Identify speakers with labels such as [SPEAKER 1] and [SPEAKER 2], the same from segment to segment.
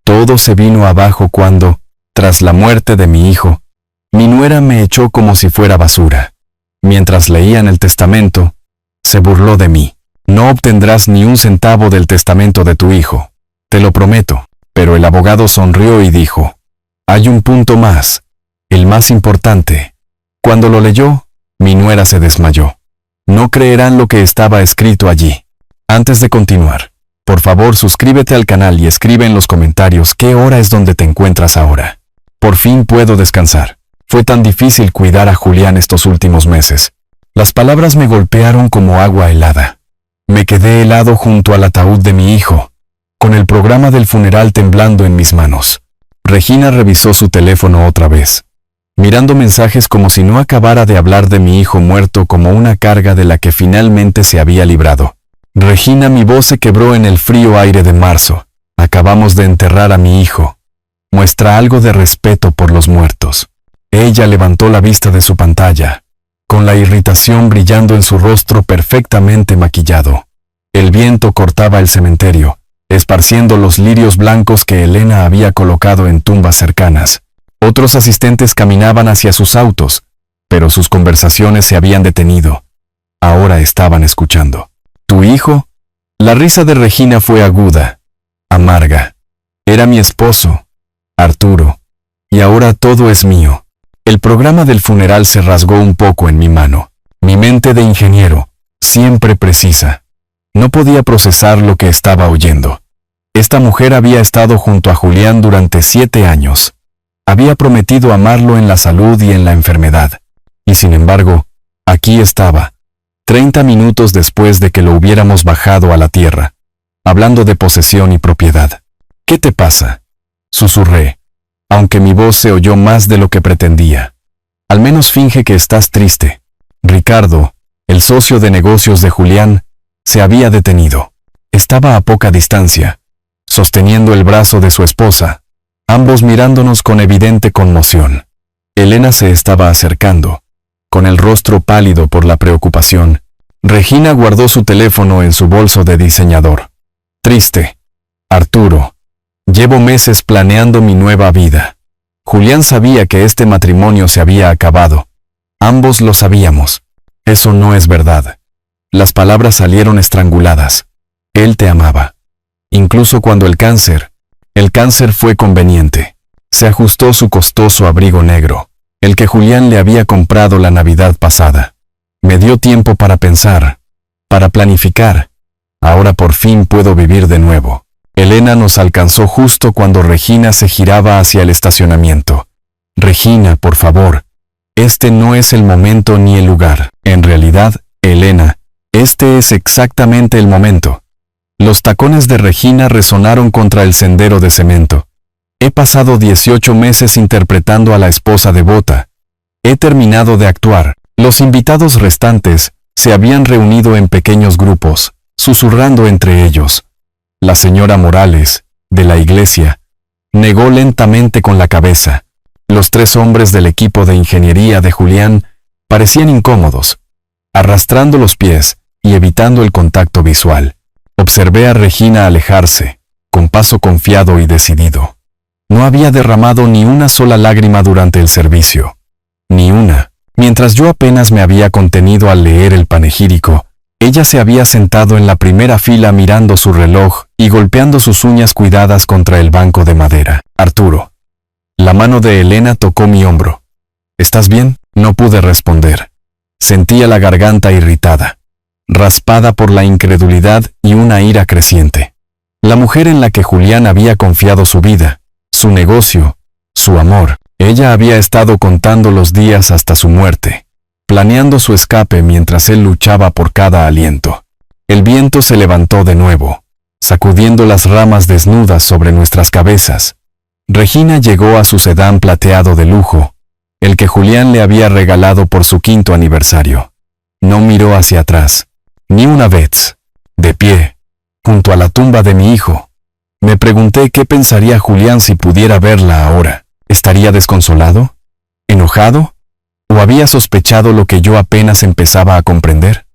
[SPEAKER 1] Todo se vino abajo cuando, tras la muerte de mi hijo, mi nuera me echó como si fuera basura. Mientras leían el testamento, se burló de mí. No obtendrás ni un centavo del testamento de tu hijo, te lo prometo. Pero el abogado sonrió y dijo, hay un punto más, el más importante. Cuando lo leyó, mi nuera se desmayó. No creerán lo que estaba escrito allí. Antes de continuar, por favor suscríbete al canal y escribe en los comentarios qué hora es donde te encuentras ahora. Por fin puedo descansar. Fue tan difícil cuidar a Julián estos últimos meses. Las palabras me golpearon como agua helada. Me quedé helado junto al ataúd de mi hijo, con el programa del funeral temblando en mis manos. Regina revisó su teléfono otra vez, mirando mensajes como si no acabara de hablar de mi hijo muerto como una carga de la que finalmente se había librado. Regina, mi voz se quebró en el frío aire de marzo. Acabamos de enterrar a mi hijo. Muestra algo de respeto por los muertos. Ella levantó la vista de su pantalla, con la irritación brillando en su rostro perfectamente maquillado. El viento cortaba el cementerio, esparciendo los lirios blancos que Elena había colocado en tumbas cercanas. Otros asistentes caminaban hacia sus autos, pero sus conversaciones se habían detenido. Ahora estaban escuchando. ¿Tu hijo? La risa de Regina fue aguda, amarga. Era mi esposo, Arturo, y ahora todo es mío. El programa del funeral se rasgó un poco en mi mano. Mi mente de ingeniero, siempre precisa. No podía procesar lo que estaba oyendo. Esta mujer había estado junto a Julián durante 7 años. Había prometido amarlo en la salud y en la enfermedad. Y sin embargo, aquí estaba, 30 minutos después de que lo hubiéramos bajado a la tierra, hablando de posesión y propiedad. ¿Qué te pasa?, susurré, aunque mi voz se oyó más de lo que pretendía. Al menos finge que estás triste. Ricardo, el socio de negocios de Julián, se había detenido. Estaba a poca distancia, sosteniendo el brazo de su esposa, ambos mirándonos con evidente conmoción. Elena se estaba acercando, con el rostro pálido por la preocupación. Regina guardó su teléfono en su bolso de diseñador. Triste, Arturo. Llevo meses planeando mi nueva vida. Julián sabía que este matrimonio se había acabado. Ambos lo sabíamos. Eso no es verdad. Las palabras salieron estranguladas. Él te amaba. Incluso cuando el cáncer fue conveniente. Se ajustó su costoso abrigo negro, el que Julián le había comprado la Navidad pasada. Me dio tiempo para pensar, para planificar. Ahora por fin puedo vivir de nuevo. Elena nos alcanzó justo cuando Regina se giraba hacia el estacionamiento. Regina, por favor. Este no es el momento ni el lugar. En realidad, Elena, este es exactamente el momento. Los tacones de Regina resonaron contra el sendero de cemento. He pasado 18 meses interpretando a la esposa devota. He terminado de actuar. Los invitados restantes se habían reunido en pequeños grupos, susurrando entre ellos. La señora Morales, de la iglesia, negó lentamente con la cabeza. Los 3 hombres del equipo de ingeniería de Julián parecían incómodos, arrastrando los pies y evitando el contacto visual. Observé a Regina alejarse, con paso confiado y decidido. No había derramado ni una sola lágrima durante el servicio. Ni una. Mientras yo apenas me había contenido al leer el panegírico, ella se había sentado en la primera fila mirando su reloj y golpeando sus uñas cuidadas contra el banco de madera. Arturo. La mano de Elena tocó mi hombro. ¿Estás bien? No pude responder. Sentía la garganta irritada, raspada por la incredulidad y una ira creciente. La mujer en la que Julián había confiado su vida, su negocio, su amor. Ella había estado contando los días hasta su muerte, planeando su escape mientras él luchaba por cada aliento. El viento se levantó de nuevo, sacudiendo las ramas desnudas sobre nuestras cabezas. Regina llegó a su sedán plateado de lujo, el que Julián le había regalado por su 5º aniversario. No miró hacia atrás, ni una vez. De pie, junto a la tumba de mi hijo, me pregunté qué pensaría Julián si pudiera verla ahora. ¿Estaría desconsolado? ¿Enojado? ¿O había sospechado lo que yo apenas empezaba a comprender?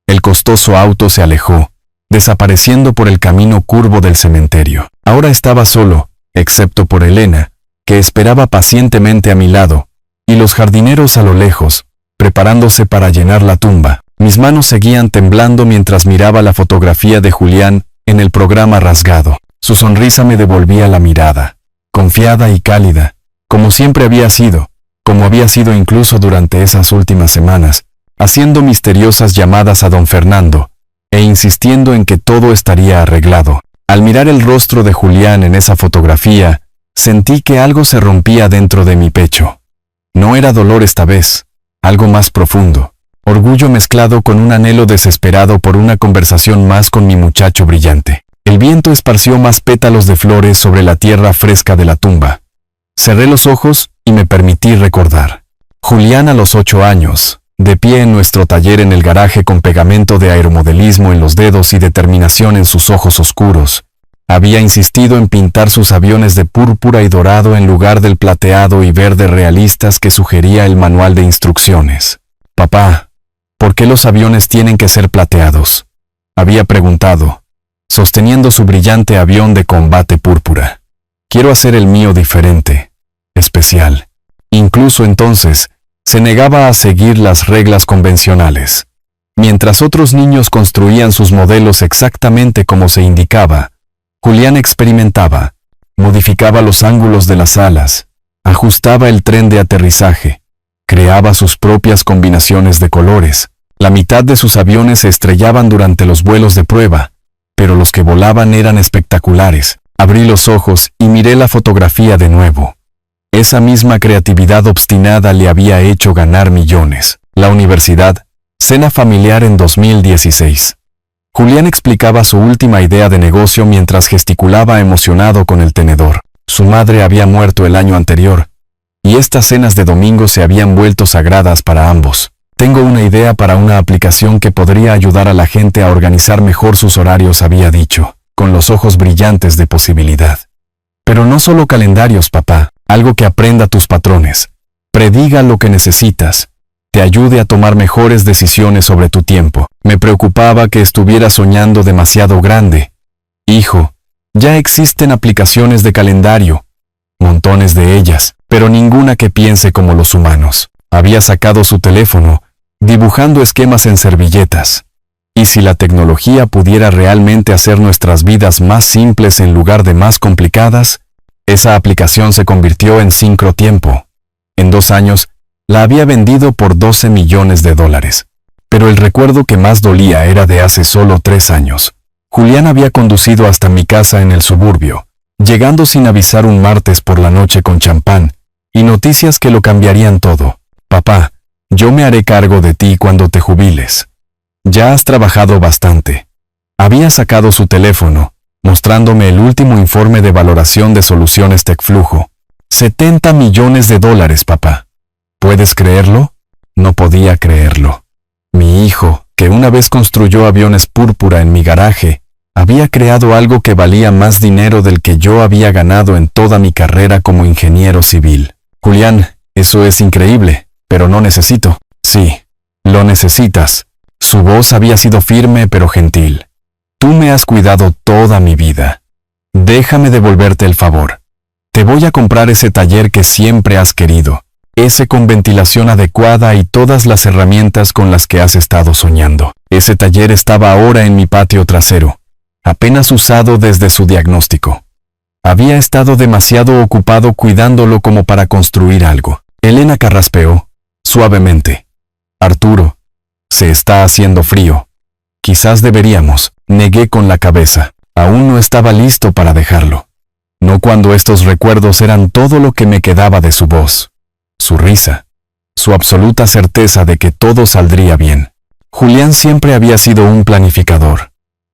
[SPEAKER 1] El costoso auto se alejó, desapareciendo por el camino curvo del cementerio. Ahora estaba solo, excepto por Elena, que esperaba pacientemente a mi lado, y los jardineros a lo lejos, preparándose para llenar la tumba. Mis manos seguían temblando mientras miraba la fotografía de Julián en el programa rasgado. Su sonrisa me devolvía la mirada, confiada y cálida, como siempre había sido, como había sido incluso durante esas últimas semanas, haciendo misteriosas llamadas a don Fernando, e insistiendo en que todo estaría arreglado. Al mirar el rostro de Julián en esa fotografía, sentí que algo se rompía dentro de mi pecho. No era dolor esta vez, algo más profundo, orgullo mezclado con un anhelo desesperado por una conversación más con mi muchacho brillante. El viento esparció más pétalos de flores sobre la tierra fresca de la tumba. Cerré los ojos y me permití recordar. Julián a los 8 años, de pie en nuestro taller en el garaje con pegamento de aeromodelismo en los dedos y determinación en sus ojos oscuros, había insistido en pintar sus aviones de púrpura y dorado en lugar del plateado y verde realistas que sugería el manual de instrucciones. «Papá, ¿por qué los aviones tienen que ser plateados?», había preguntado, sosteniendo su brillante avión de combate púrpura. «Quiero hacer el mío diferente, especial». Incluso entonces, se negaba a seguir las reglas convencionales. Mientras otros niños construían sus modelos exactamente como se indicaba, Julián experimentaba, modificaba los ángulos de las alas, ajustaba el tren de aterrizaje, creaba sus propias combinaciones de colores. La mitad de sus aviones se estrellaban durante los vuelos de prueba, pero los que volaban eran espectaculares. Abrí los ojos y miré la fotografía de nuevo. Esa misma creatividad obstinada le había hecho ganar millones. La universidad, cena familiar en 2016. Julián explicaba su última idea de negocio mientras gesticulaba emocionado con el tenedor. Su madre había muerto el año anterior, y estas cenas de domingo se habían vuelto sagradas para ambos. «Tengo una idea para una aplicación que podría ayudar a la gente a organizar mejor sus horarios», había dicho, con los ojos brillantes de posibilidad. «Pero no solo calendarios, papá, algo que aprenda tus patrones, prediga lo que necesitas, te ayude a tomar mejores decisiones sobre tu tiempo». Me preocupaba que estuviera soñando demasiado grande. «Hijo, ya existen aplicaciones de calendario, montones de ellas, pero ninguna que piense como los humanos». Había sacado su teléfono, dibujando esquemas en servilletas. ¿Y si la tecnología pudiera realmente hacer nuestras vidas más simples en lugar de más complicadas? Esa aplicación se convirtió en Sincrotiempo. En 2 años, la había vendido por $12 millones. Pero el recuerdo que más dolía era de hace solo 3 años. Julián había conducido hasta mi casa en el suburbio, llegando sin avisar un martes por la noche con champán, y noticias que lo cambiarían todo. «Papá, yo me haré cargo de ti cuando te jubiles. Ya has trabajado bastante». Había sacado su teléfono, mostrándome el último informe de valoración de Soluciones Tecflujo. $70 millones, papá. ¿Puedes creerlo? No podía creerlo. Mi hijo, que una vez construyó aviones púrpura en mi garaje, había creado algo que valía más dinero del que yo había ganado en toda mi carrera como ingeniero civil. «Julián, eso es increíble, pero no necesito». «Sí, lo necesitas». Su voz había sido firme pero gentil. «Tú me has cuidado toda mi vida. Déjame devolverte el favor. Te voy a comprar ese taller que siempre has querido, ese con ventilación adecuada y todas las herramientas con las que has estado soñando». Ese taller estaba ahora en mi patio trasero, apenas usado desde su diagnóstico. Había estado demasiado ocupado cuidándolo como para construir algo. Elena carraspeó, suavemente. «Arturo, se está haciendo frío. Quizás deberíamos». Negué con la cabeza. Aún no estaba listo para dejarlo. No cuando estos recuerdos eran todo lo que me quedaba de su voz, su risa, su absoluta certeza de que todo saldría bien. Julián siempre había sido un planificador.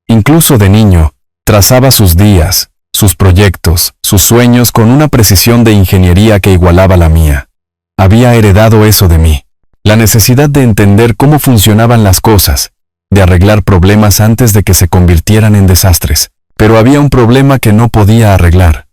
[SPEAKER 1] Incluso de niño, trazaba sus días, sus proyectos, sus sueños con una precisión de ingeniería que igualaba la mía. Había heredado eso de mí, la necesidad de entender cómo funcionaban las cosas, de arreglar problemas antes de que se convirtieran en desastres. Pero había un problema que no podía arreglar,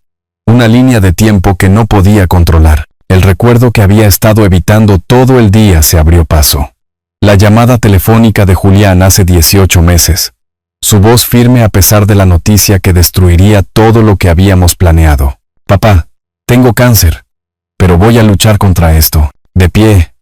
[SPEAKER 1] una línea de tiempo que no podía controlar. El recuerdo que había estado evitando todo el día se abrió paso. La llamada telefónica de Julián hace 18 meses. Su voz firme a pesar de la noticia que destruiría todo lo que habíamos planeado. Papá, tengo cáncer, pero voy a luchar contra esto. De pie,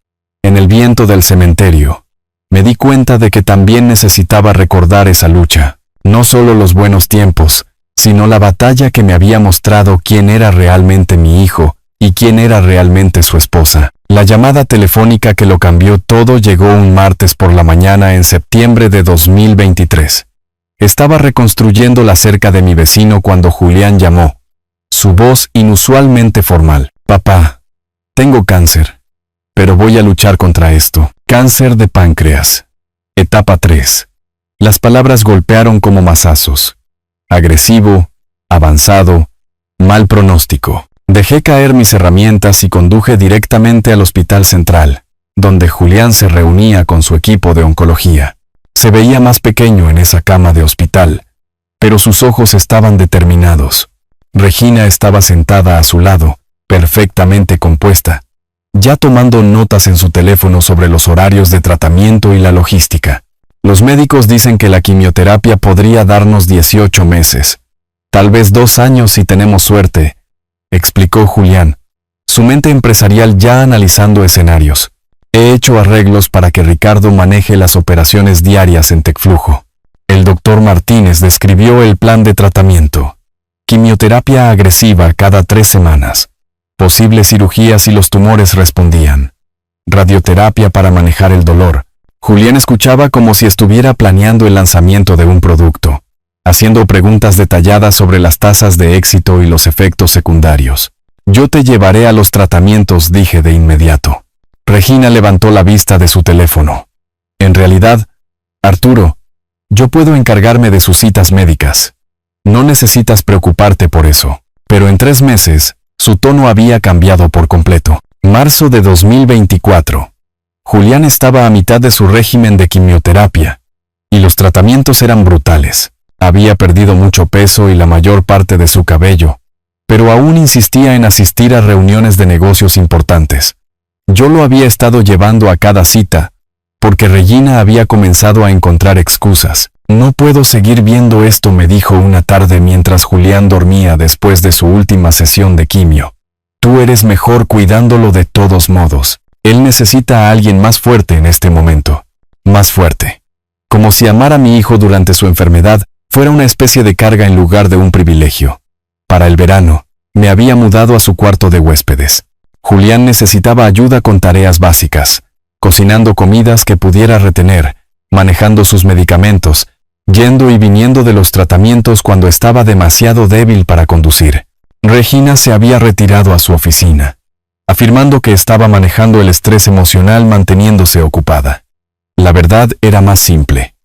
[SPEAKER 1] en el viento del cementerio, me di cuenta de que también necesitaba recordar esa lucha, no solo los buenos tiempos, sino la batalla que me había mostrado quién era realmente mi hijo y quién era realmente su esposa. La llamada telefónica que lo cambió todo llegó un martes por la mañana en septiembre de 2023. Estaba reconstruyendo la cerca de mi vecino cuando Julián llamó. Su voz inusualmente formal. Papá, tengo cáncer, pero voy a luchar contra esto. Cáncer de páncreas. Etapa 3. Las palabras golpearon como mazazos. Agresivo, avanzado, mal pronóstico. Dejé caer mis herramientas y conduje directamente al Hospital Central, donde Julián se reunía con su equipo de oncología. Se veía más pequeño en esa cama de hospital, pero sus ojos estaban determinados. Regina estaba sentada a su lado, perfectamente compuesta, ya tomando notas en su teléfono sobre los horarios de tratamiento y la logística. Los médicos dicen que la quimioterapia podría darnos 18 meses, tal vez 2 años si tenemos suerte, explicó Julián, su mente empresarial ya analizando escenarios. He hecho arreglos para que Ricardo maneje las operaciones diarias en Tecflujo. El doctor Martínez describió el plan de tratamiento. Quimioterapia agresiva cada 3 semanas. Posibles cirugías si los tumores respondían. Radioterapia para manejar el dolor. Julián escuchaba como si estuviera planeando el lanzamiento de un producto, haciendo preguntas detalladas sobre las tasas de éxito y los efectos secundarios. Yo te llevaré a los tratamientos, dije de inmediato. Regina levantó la vista de su teléfono. En realidad, Arturo, yo puedo encargarme de sus citas médicas. No necesitas preocuparte por eso. Pero en 3 meses, su tono había cambiado por completo. Marzo de 2024. Julián estaba a mitad de su régimen de quimioterapia, y los tratamientos eran brutales. Había perdido mucho peso y la mayor parte de su cabello, pero aún insistía en asistir a reuniones de negocios importantes. Yo lo había estado llevando a cada cita, porque Regina había comenzado a encontrar excusas. No puedo seguir viendo esto, me dijo una tarde mientras Julián dormía después de su última sesión de quimio. Tú eres mejor cuidándolo de todos modos. Él necesita a alguien más fuerte en este momento. Más fuerte. Como si amar a mi hijo durante su enfermedad fuera una especie de carga en lugar de un privilegio. Para el verano, me había mudado a su cuarto de huéspedes. Julián necesitaba ayuda con tareas básicas, cocinando comidas que pudiera retener, manejando sus medicamentos, yendo y viniendo de los tratamientos cuando estaba demasiado débil para conducir. Regina se había retirado a su oficina, afirmando que estaba manejando el estrés emocional manteniéndose ocupada. La verdad era más simple.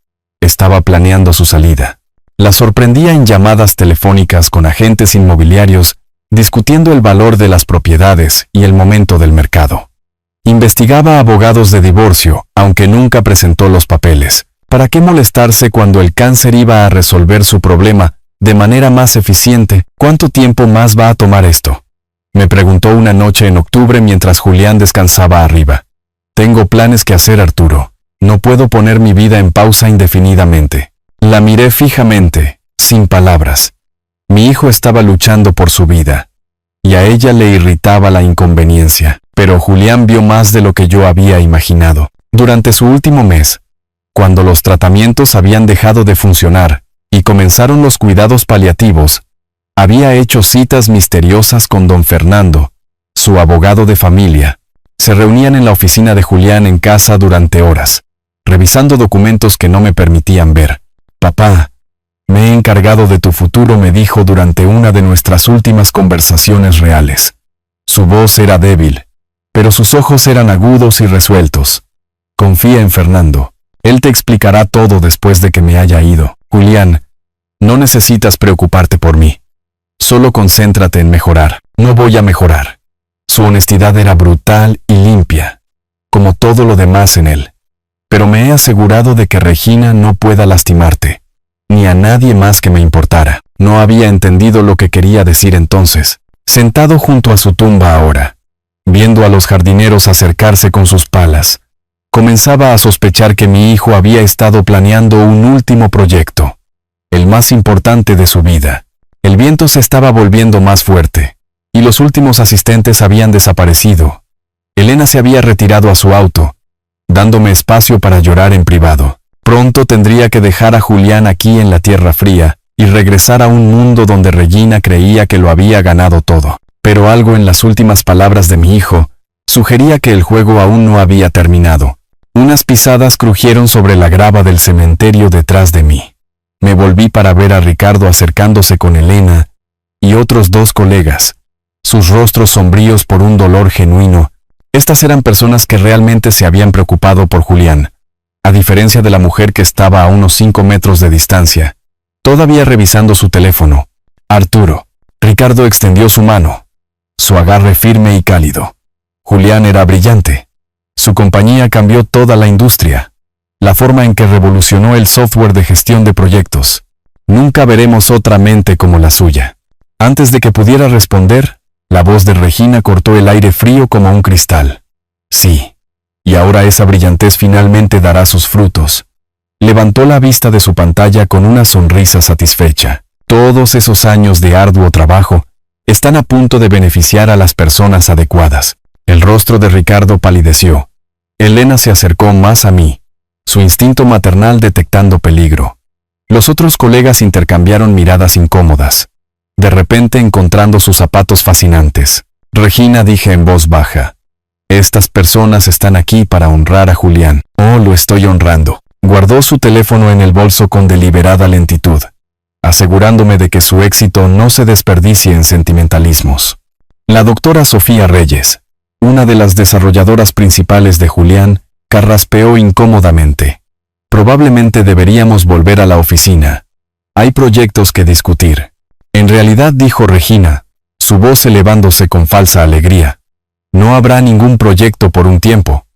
[SPEAKER 1] Estaba planeando su salida. La sorprendía en llamadas telefónicas con agentes inmobiliarios, discutiendo el valor de las propiedades y el momento del mercado. Investigaba a abogados de divorcio, aunque nunca presentó los papeles. ¿Para qué molestarse cuando el cáncer iba a resolver su problema de manera más eficiente? ¿Cuánto tiempo más va a tomar esto?, me preguntó una noche en octubre mientras Julián descansaba arriba. Tengo planes que hacer, Arturo. No puedo poner mi vida en pausa indefinidamente. La miré fijamente, sin palabras. Mi hijo estaba luchando por su vida, y a ella le irritaba la inconveniencia. Pero Julián vio más de lo que yo había imaginado. Durante su último mes, cuando los tratamientos habían dejado de funcionar y comenzaron los cuidados paliativos, había hecho citas misteriosas con don Fernando, su abogado de familia. Se reunían en la oficina de Julián en casa durante horas, revisando documentos que no me permitían ver. Papá, me he encargado de tu futuro, me dijo durante una de nuestras últimas conversaciones reales. Su voz era débil, pero sus ojos eran agudos y resueltos. Confía en Fernando. Él te explicará todo después de que me haya ido. Julián, no necesitas preocuparte por mí. Solo concéntrate en mejorar. No voy a mejorar. Su honestidad era brutal y limpia, como todo lo demás en él. Pero me he asegurado de que Regina no pueda lastimarte, ni a nadie más que me importara. No había entendido lo que quería decir entonces. Sentado junto a su tumba ahora, viendo a los jardineros acercarse con sus palas, comenzaba a sospechar que mi hijo había estado planeando un último proyecto, el más importante de su vida. El viento se estaba volviendo más fuerte, y los últimos asistentes habían desaparecido. Elena se había retirado a su auto, dándome espacio para llorar en privado. Pronto tendría que dejar a Julián aquí en la tierra fría y regresar a un mundo donde Regina creía que lo había ganado todo. Pero algo en las últimas palabras de mi hijo sugería que el juego aún no había terminado. Unas pisadas crujieron sobre la grava del cementerio detrás de mí. Me volví para ver a Ricardo acercándose con Elena y otros 2 colegas, sus rostros sombríos por un dolor genuino. Estas eran personas que realmente se habían preocupado por Julián, a diferencia de la mujer que estaba a unos 5 metros de distancia, todavía revisando su teléfono. Arturo. Ricardo extendió su mano, su agarre firme y cálido. Julián era brillante. Su compañía cambió toda la industria, la forma en que revolucionó el software de gestión de proyectos. Nunca veremos otra mente como la suya. Antes de que pudiera responder, la voz de Regina cortó el aire frío como un cristal. Sí, y ahora esa brillantez finalmente dará sus frutos. Levantó la vista de su pantalla con una sonrisa satisfecha. Todos esos años de arduo trabajo están a punto de beneficiar a las personas adecuadas. El rostro de Ricardo palideció. Elena se acercó más a mí, su instinto maternal detectando peligro. Los otros colegas intercambiaron miradas incómodas, de repente encontrando sus zapatos fascinantes. Regina, dije en voz baja, estas personas están aquí para honrar a Julián. Oh, lo estoy honrando. Guardó su teléfono en el bolso con deliberada lentitud, asegurándome de que su éxito no se desperdicie en sentimentalismos. La doctora Sofía Reyes, una de las desarrolladoras principales de Julián, carraspeó incómodamente. Probablemente deberíamos volver a la oficina. Hay proyectos que discutir. En realidad, dijo Regina, su voz elevándose con falsa alegría. No habrá ningún proyecto por un tiempo.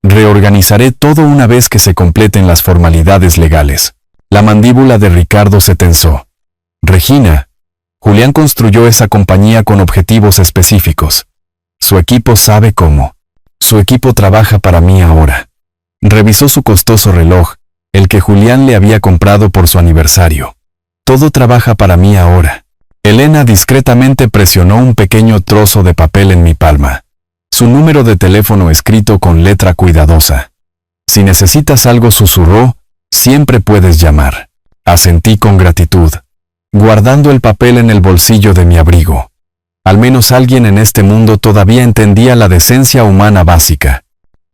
[SPEAKER 1] Reorganizaré todo una vez que se completen las formalidades legales. La mandíbula de Ricardo se tensó. Regina, Julián construyó esa compañía con objetivos específicos. Su equipo sabe cómo. Su equipo trabaja para mí ahora. Revisó su costoso reloj, el que Julián le había comprado por su aniversario. Todo trabaja para mí ahora. Elena discretamente presionó un pequeño trozo de papel en mi palma. Su número de teléfono escrito con letra cuidadosa. Si necesitas algo, susurró, siempre puedes llamar. Asentí con gratitud, guardando el papel en el bolsillo de mi abrigo. Al menos alguien en este mundo todavía entendía la decencia humana básica.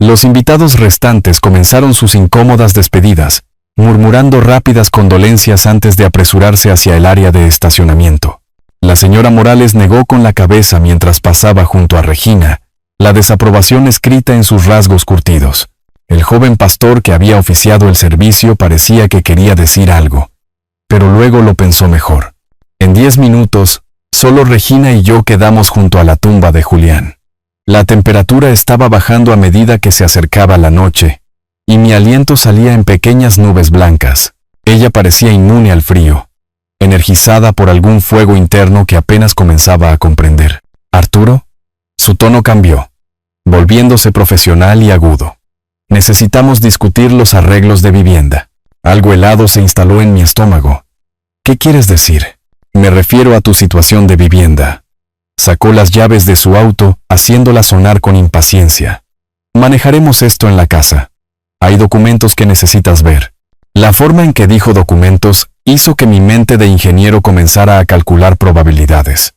[SPEAKER 1] Los invitados restantes comenzaron sus incómodas despedidas, murmurando rápidas condolencias antes de apresurarse hacia el área de estacionamiento. La señora Morales negó con la cabeza mientras pasaba junto a Regina, la desaprobación escrita en sus rasgos curtidos. El joven pastor que había oficiado el servicio parecía que quería decir algo, pero luego lo pensó mejor. En 10 minutos, solo Regina y yo quedamos junto a la tumba de Julián. La temperatura estaba bajando a medida que se acercaba la noche, y mi aliento salía en pequeñas nubes blancas. Ella parecía inmune al frío, energizada por algún fuego interno que apenas comenzaba a comprender. ¿Arturo? Su tono cambió, volviéndose profesional y agudo. Necesitamos discutir los arreglos de vivienda. Algo helado se instaló en mi estómago. ¿Qué quieres decir? Me refiero a tu situación de vivienda. Sacó las llaves de su auto, haciéndola sonar con impaciencia. Manejaremos esto en la casa. Hay documentos que necesitas ver. La forma en que dijo documentos hizo que mi mente de ingeniero comenzara a calcular probabilidades.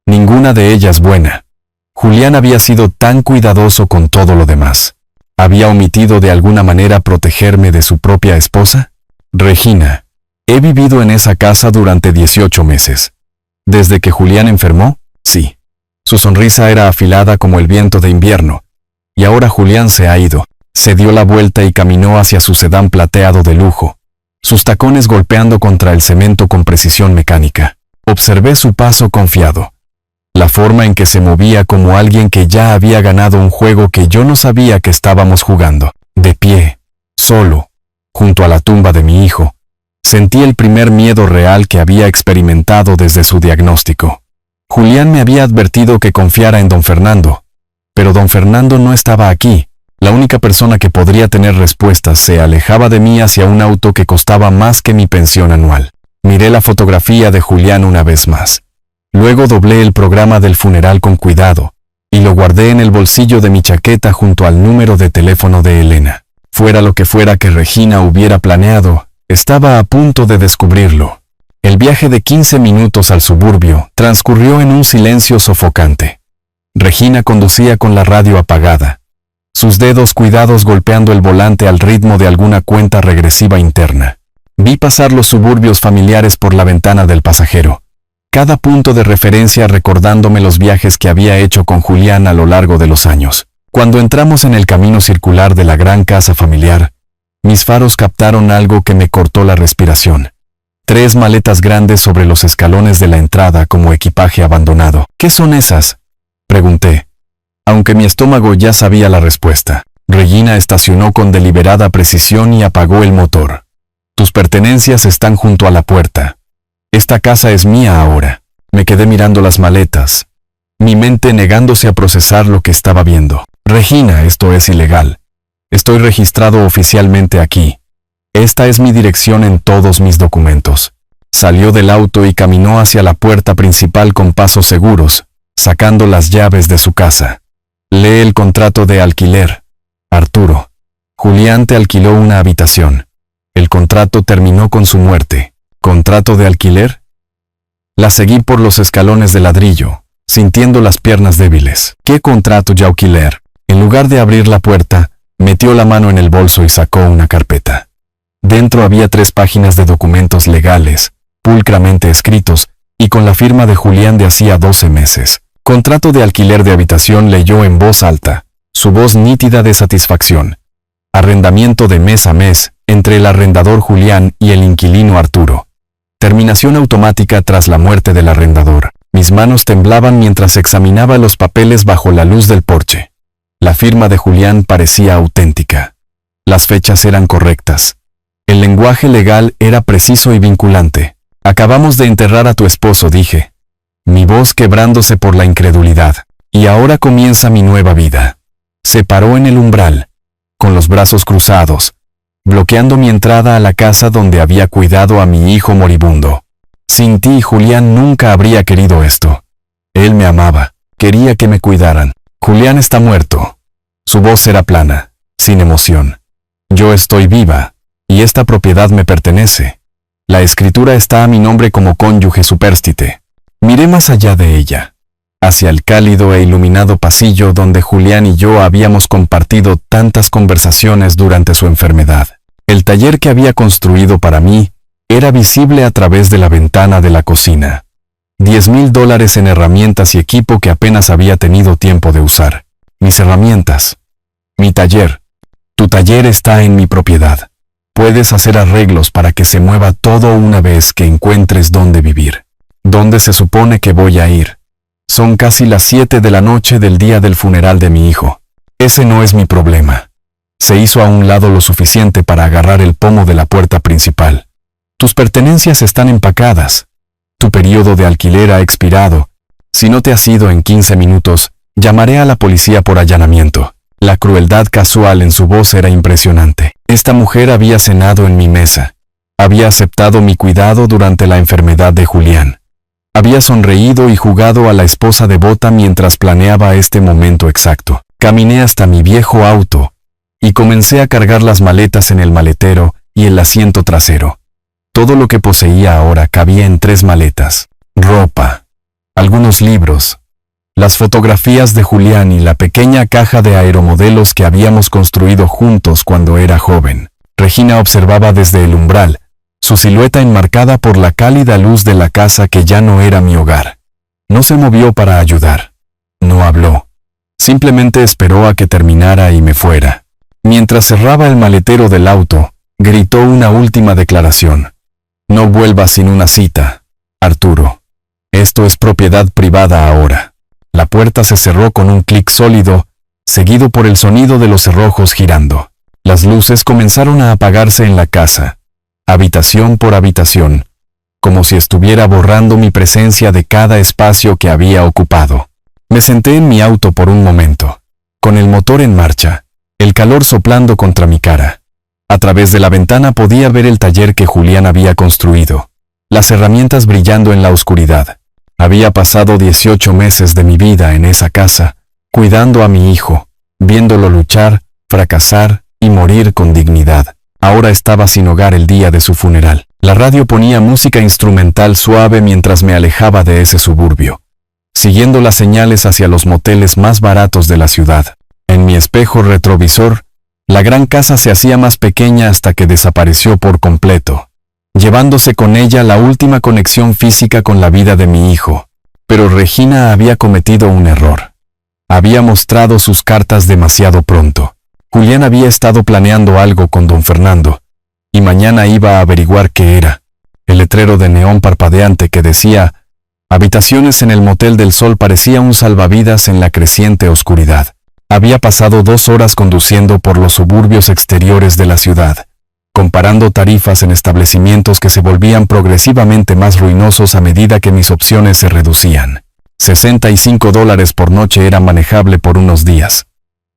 [SPEAKER 1] Ninguna de ellas buena. Julián había sido tan cuidadoso con todo lo demás. ¿Había omitido de alguna manera protegerme de su propia esposa? Regina, he vivido en esa casa durante 18 meses. ¿Desde que Julián enfermó? Sí. Su sonrisa era afilada como el viento de invierno. Y ahora Julián se ha ido. Se dio la vuelta y caminó hacia su sedán plateado de lujo, sus tacones golpeando contra el cemento con precisión mecánica. Observé su paso confiado, la forma en que se movía como alguien que ya había ganado un juego que yo no sabía que estábamos jugando. De pie, solo, junto a la tumba de mi hijo, sentí el primer miedo real que había experimentado desde su diagnóstico. Julián me había advertido que confiara en don Fernando, pero don Fernando no estaba aquí. La única persona que podría tener respuestas se alejaba de mí hacia un auto que costaba más que mi pensión anual. Miré la fotografía de Julián una vez más. Luego doblé el programa del funeral con cuidado y lo guardé en el bolsillo de mi chaqueta junto al número de teléfono de Elena. Fuera lo que fuera que Regina hubiera planeado, estaba a punto de descubrirlo. El viaje de 15 minutos al suburbio transcurrió en un silencio sofocante. Regina conducía con la radio apagada, sus dedos cuidados golpeando el volante al ritmo de alguna cuenta regresiva interna. Vi pasar los suburbios familiares por la ventana del pasajero, cada punto de referencia recordándome los viajes que había hecho con Julián a lo largo de los años. Cuando entramos en el camino circular de la gran casa familiar, mis faros captaron algo que me cortó la respiración. 3 maletas grandes sobre los escalones de la entrada como equipaje abandonado. ¿Qué son esas?, pregunté, aunque mi estómago ya sabía la respuesta. Regina estacionó con deliberada precisión y apagó el motor. Tus pertenencias están junto a la puerta. Esta casa es mía ahora. Me quedé mirando las maletas, mi mente negándose a procesar lo que estaba viendo. Regina, esto es ilegal. Estoy registrado oficialmente aquí. Esta es mi dirección en todos mis documentos. Salió del auto y caminó hacia la puerta principal con pasos seguros, sacando las llaves de su casa. Lee el contrato de alquiler, Arturo. Julián te alquiló una habitación. El contrato terminó con su muerte. ¿Contrato de alquiler? La seguí por los escalones de ladrillo, sintiendo las piernas débiles. ¿Qué contrato de alquiler? En lugar de abrir la puerta, metió la mano en el bolso y sacó una carpeta. Dentro había 3 páginas de documentos legales, pulcramente escritos, y con la firma de Julián de hacía 12 meses. Contrato de alquiler de habitación, leyó en voz alta, su voz nítida de satisfacción. Arrendamiento de mes a mes, entre el arrendador Julián y el inquilino Arturo. Terminación automática tras la muerte del arrendador. Mis manos temblaban mientras examinaba los papeles bajo la luz del porche. La firma de Julián parecía auténtica. Las fechas eran correctas. El lenguaje legal era preciso y vinculante. Acabamos de enterrar a tu esposo, dije, mi voz quebrándose por la incredulidad. Y ahora comienza mi nueva vida. Se paró en el umbral, con los brazos cruzados, bloqueando mi entrada a la casa donde había cuidado a mi hijo moribundo. Sin ti, Julián nunca habría querido esto. Él me amaba, quería que me cuidaran. Julián está muerto. Su voz era plana, sin emoción. Yo estoy viva, y esta propiedad me pertenece. La escritura está a mi nombre como cónyuge supérstite. Miré más allá de ella, hacia el cálido e iluminado pasillo donde Julián y yo habíamos compartido tantas conversaciones durante su enfermedad. El taller que había construido para mí era visible a través de la ventana de la cocina. $10,000 en herramientas y equipo que apenas había tenido tiempo de usar. Mis herramientas. Mi taller. Tu taller está en mi propiedad. Puedes hacer arreglos para que se mueva todo una vez que encuentres dónde vivir. ¿Dónde se supone que voy a ir? Son casi las 7 de la noche del día del funeral de mi hijo. Ese no es mi problema. Se hizo a un lado lo suficiente para agarrar el pomo de la puerta principal. Tus pertenencias están empacadas. Tu periodo de alquiler ha expirado. Si no te has ido en 15 minutos, llamaré a la policía por allanamiento. La crueldad casual en su voz era impresionante. Esta mujer había cenado en mi mesa. Había aceptado mi cuidado durante la enfermedad de Julián. Había sonreído y jugado a la esposa devota mientras planeaba este momento exacto. Caminé hasta mi viejo auto y comencé a cargar las maletas en el maletero y el asiento trasero. Todo lo que poseía ahora cabía en 3 maletas. Ropa, algunos libros, las fotografías de Julián y la pequeña caja de aeromodelos que habíamos construido juntos cuando era joven. Regina observaba desde el umbral, su silueta enmarcada por la cálida luz de la casa que ya no era mi hogar. No se movió para ayudar. No habló. Simplemente esperó a que terminara y me fuera. Mientras cerraba el maletero del auto, gritó una última declaración. No vuelvas sin una cita, Arturo. Esto es propiedad privada ahora. La puerta se cerró con un clic sólido, seguido por el sonido de los cerrojos girando. Las luces comenzaron a apagarse en la casa, habitación por habitación, como si estuviera borrando mi presencia de cada espacio que había ocupado. Me senté en mi auto por un momento, con el motor en marcha, el calor soplando contra mi cara. A través de la ventana podía ver el taller que Julián había construido, las herramientas brillando en la oscuridad. Había pasado 18 meses de mi vida en esa casa, cuidando a mi hijo, viéndolo luchar, fracasar y morir con dignidad. Ahora estaba sin hogar el día de su funeral. La radio ponía música instrumental suave mientras me alejaba de ese suburbio, siguiendo las señales hacia los moteles más baratos de la ciudad. En mi espejo retrovisor, la gran casa se hacía más pequeña hasta que desapareció por completo, llevándose con ella la última conexión física con la vida de mi hijo. Pero Regina había cometido un error. Había mostrado sus cartas demasiado pronto. Julián había estado planeando algo con don Fernando, y mañana iba a averiguar qué era. El letrero de neón parpadeante que decía «Habitaciones en el Motel del Sol» parecía un salvavidas en la creciente oscuridad. Había pasado 2 horas conduciendo por los suburbios exteriores de la ciudad, comparando tarifas en establecimientos que se volvían progresivamente más ruinosos a medida que mis opciones se reducían. $65 por noche era manejable por unos días,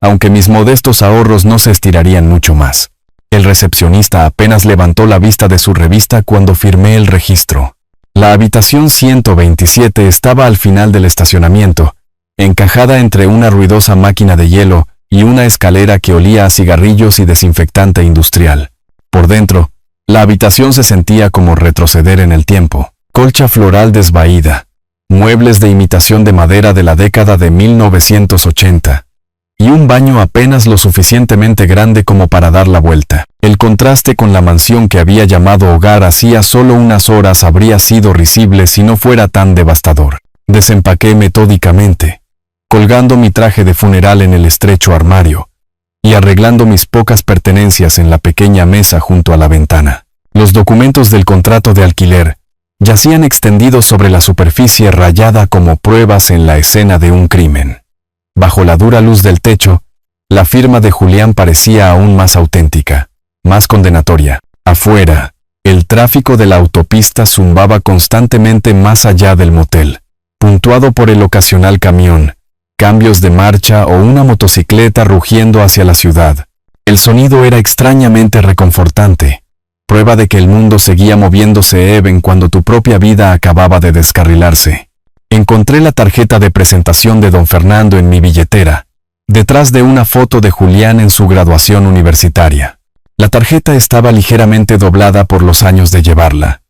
[SPEAKER 1] aunque mis modestos ahorros no se estirarían mucho más. El recepcionista apenas levantó la vista de su revista cuando firmé el registro. La habitación 127 estaba al final del estacionamiento, encajada entre una ruidosa máquina de hielo y una escalera que olía a cigarrillos y desinfectante industrial. Por dentro, la habitación se sentía como retroceder en el tiempo. Colcha floral desvaída, muebles de imitación de madera de la década de 1980, y un baño apenas lo suficientemente grande como para dar la vuelta. El contraste con la mansión que había llamado hogar hacía solo unas horas habría sido risible si no fuera tan devastador. Desempaqué metódicamente, colgando mi traje de funeral en el estrecho armario, y arreglando mis pocas pertenencias en la pequeña mesa junto a la ventana. Los documentos del contrato de alquiler yacían extendidos sobre la superficie rayada como pruebas en la escena de un crimen. Bajo la dura luz del techo, la firma de Julián parecía aún más auténtica, más condenatoria. Afuera, el tráfico de la autopista zumbaba constantemente más allá del motel, puntuado por el ocasional camión, cambios de marcha o una motocicleta rugiendo hacia la ciudad. El sonido era extrañamente reconfortante, prueba de que el mundo seguía moviéndose even cuando tu propia vida acababa de descarrilarse. Encontré la tarjeta de presentación de don Fernando en mi billetera, detrás de una foto de Julián en su graduación universitaria. La tarjeta estaba ligeramente doblada por los años de llevarla,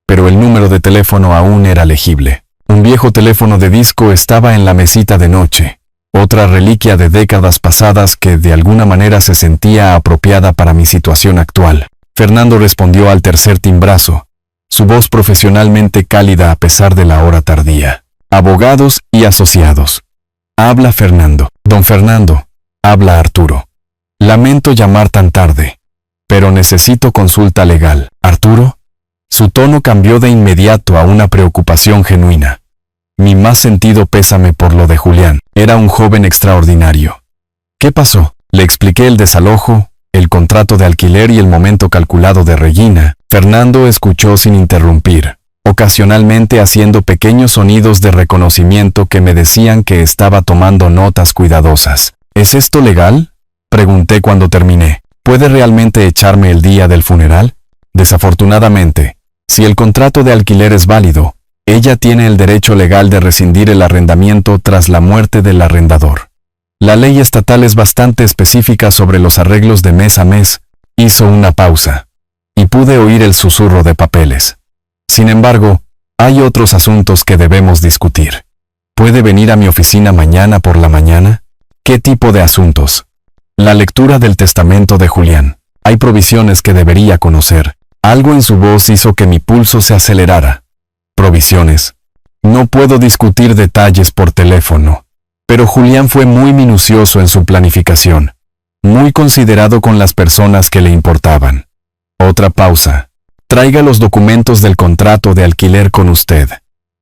[SPEAKER 1] pero el número de teléfono aún era legible. Un viejo teléfono de disco estaba en la mesita de noche, otra reliquia de décadas pasadas que de alguna manera se sentía apropiada para mi situación actual. Fernando respondió al tercer timbrazo, su voz profesionalmente cálida a pesar de la hora tardía. Abogados y asociados. Habla Fernando. Don Fernando. Habla Arturo. Lamento llamar tan tarde, pero necesito consulta legal. ¿Arturo? Su tono cambió de inmediato a una preocupación genuina. Mi más sentido pésame por lo de Julián. Era un joven extraordinario. ¿Qué pasó? Le expliqué el desalojo, el contrato de alquiler y el momento calculado de Regina. Fernando escuchó sin interrumpir, ocasionalmente haciendo pequeños sonidos de reconocimiento que me decían que estaba tomando notas cuidadosas. ¿Es esto legal?, pregunté cuando terminé. ¿Puede realmente echarme el día del funeral? Desafortunadamente, si el contrato de alquiler es válido, ella tiene el derecho legal de rescindir el arrendamiento tras la muerte del arrendador. La ley estatal es bastante específica sobre los arreglos de mes a mes. Hizo una pausa, y pude oír el susurro de papeles. Sin embargo, hay otros asuntos que debemos discutir. ¿Puede venir a mi oficina mañana por la mañana? ¿Qué tipo de asuntos? La lectura del testamento de Julián. Hay provisiones que debería conocer. Algo en su voz hizo que mi pulso se acelerara. Provisiones. No puedo discutir detalles por teléfono, pero Julián fue muy minucioso en su planificación, muy considerado con las personas que le importaban. Otra pausa. Traiga los documentos del contrato de alquiler con usted.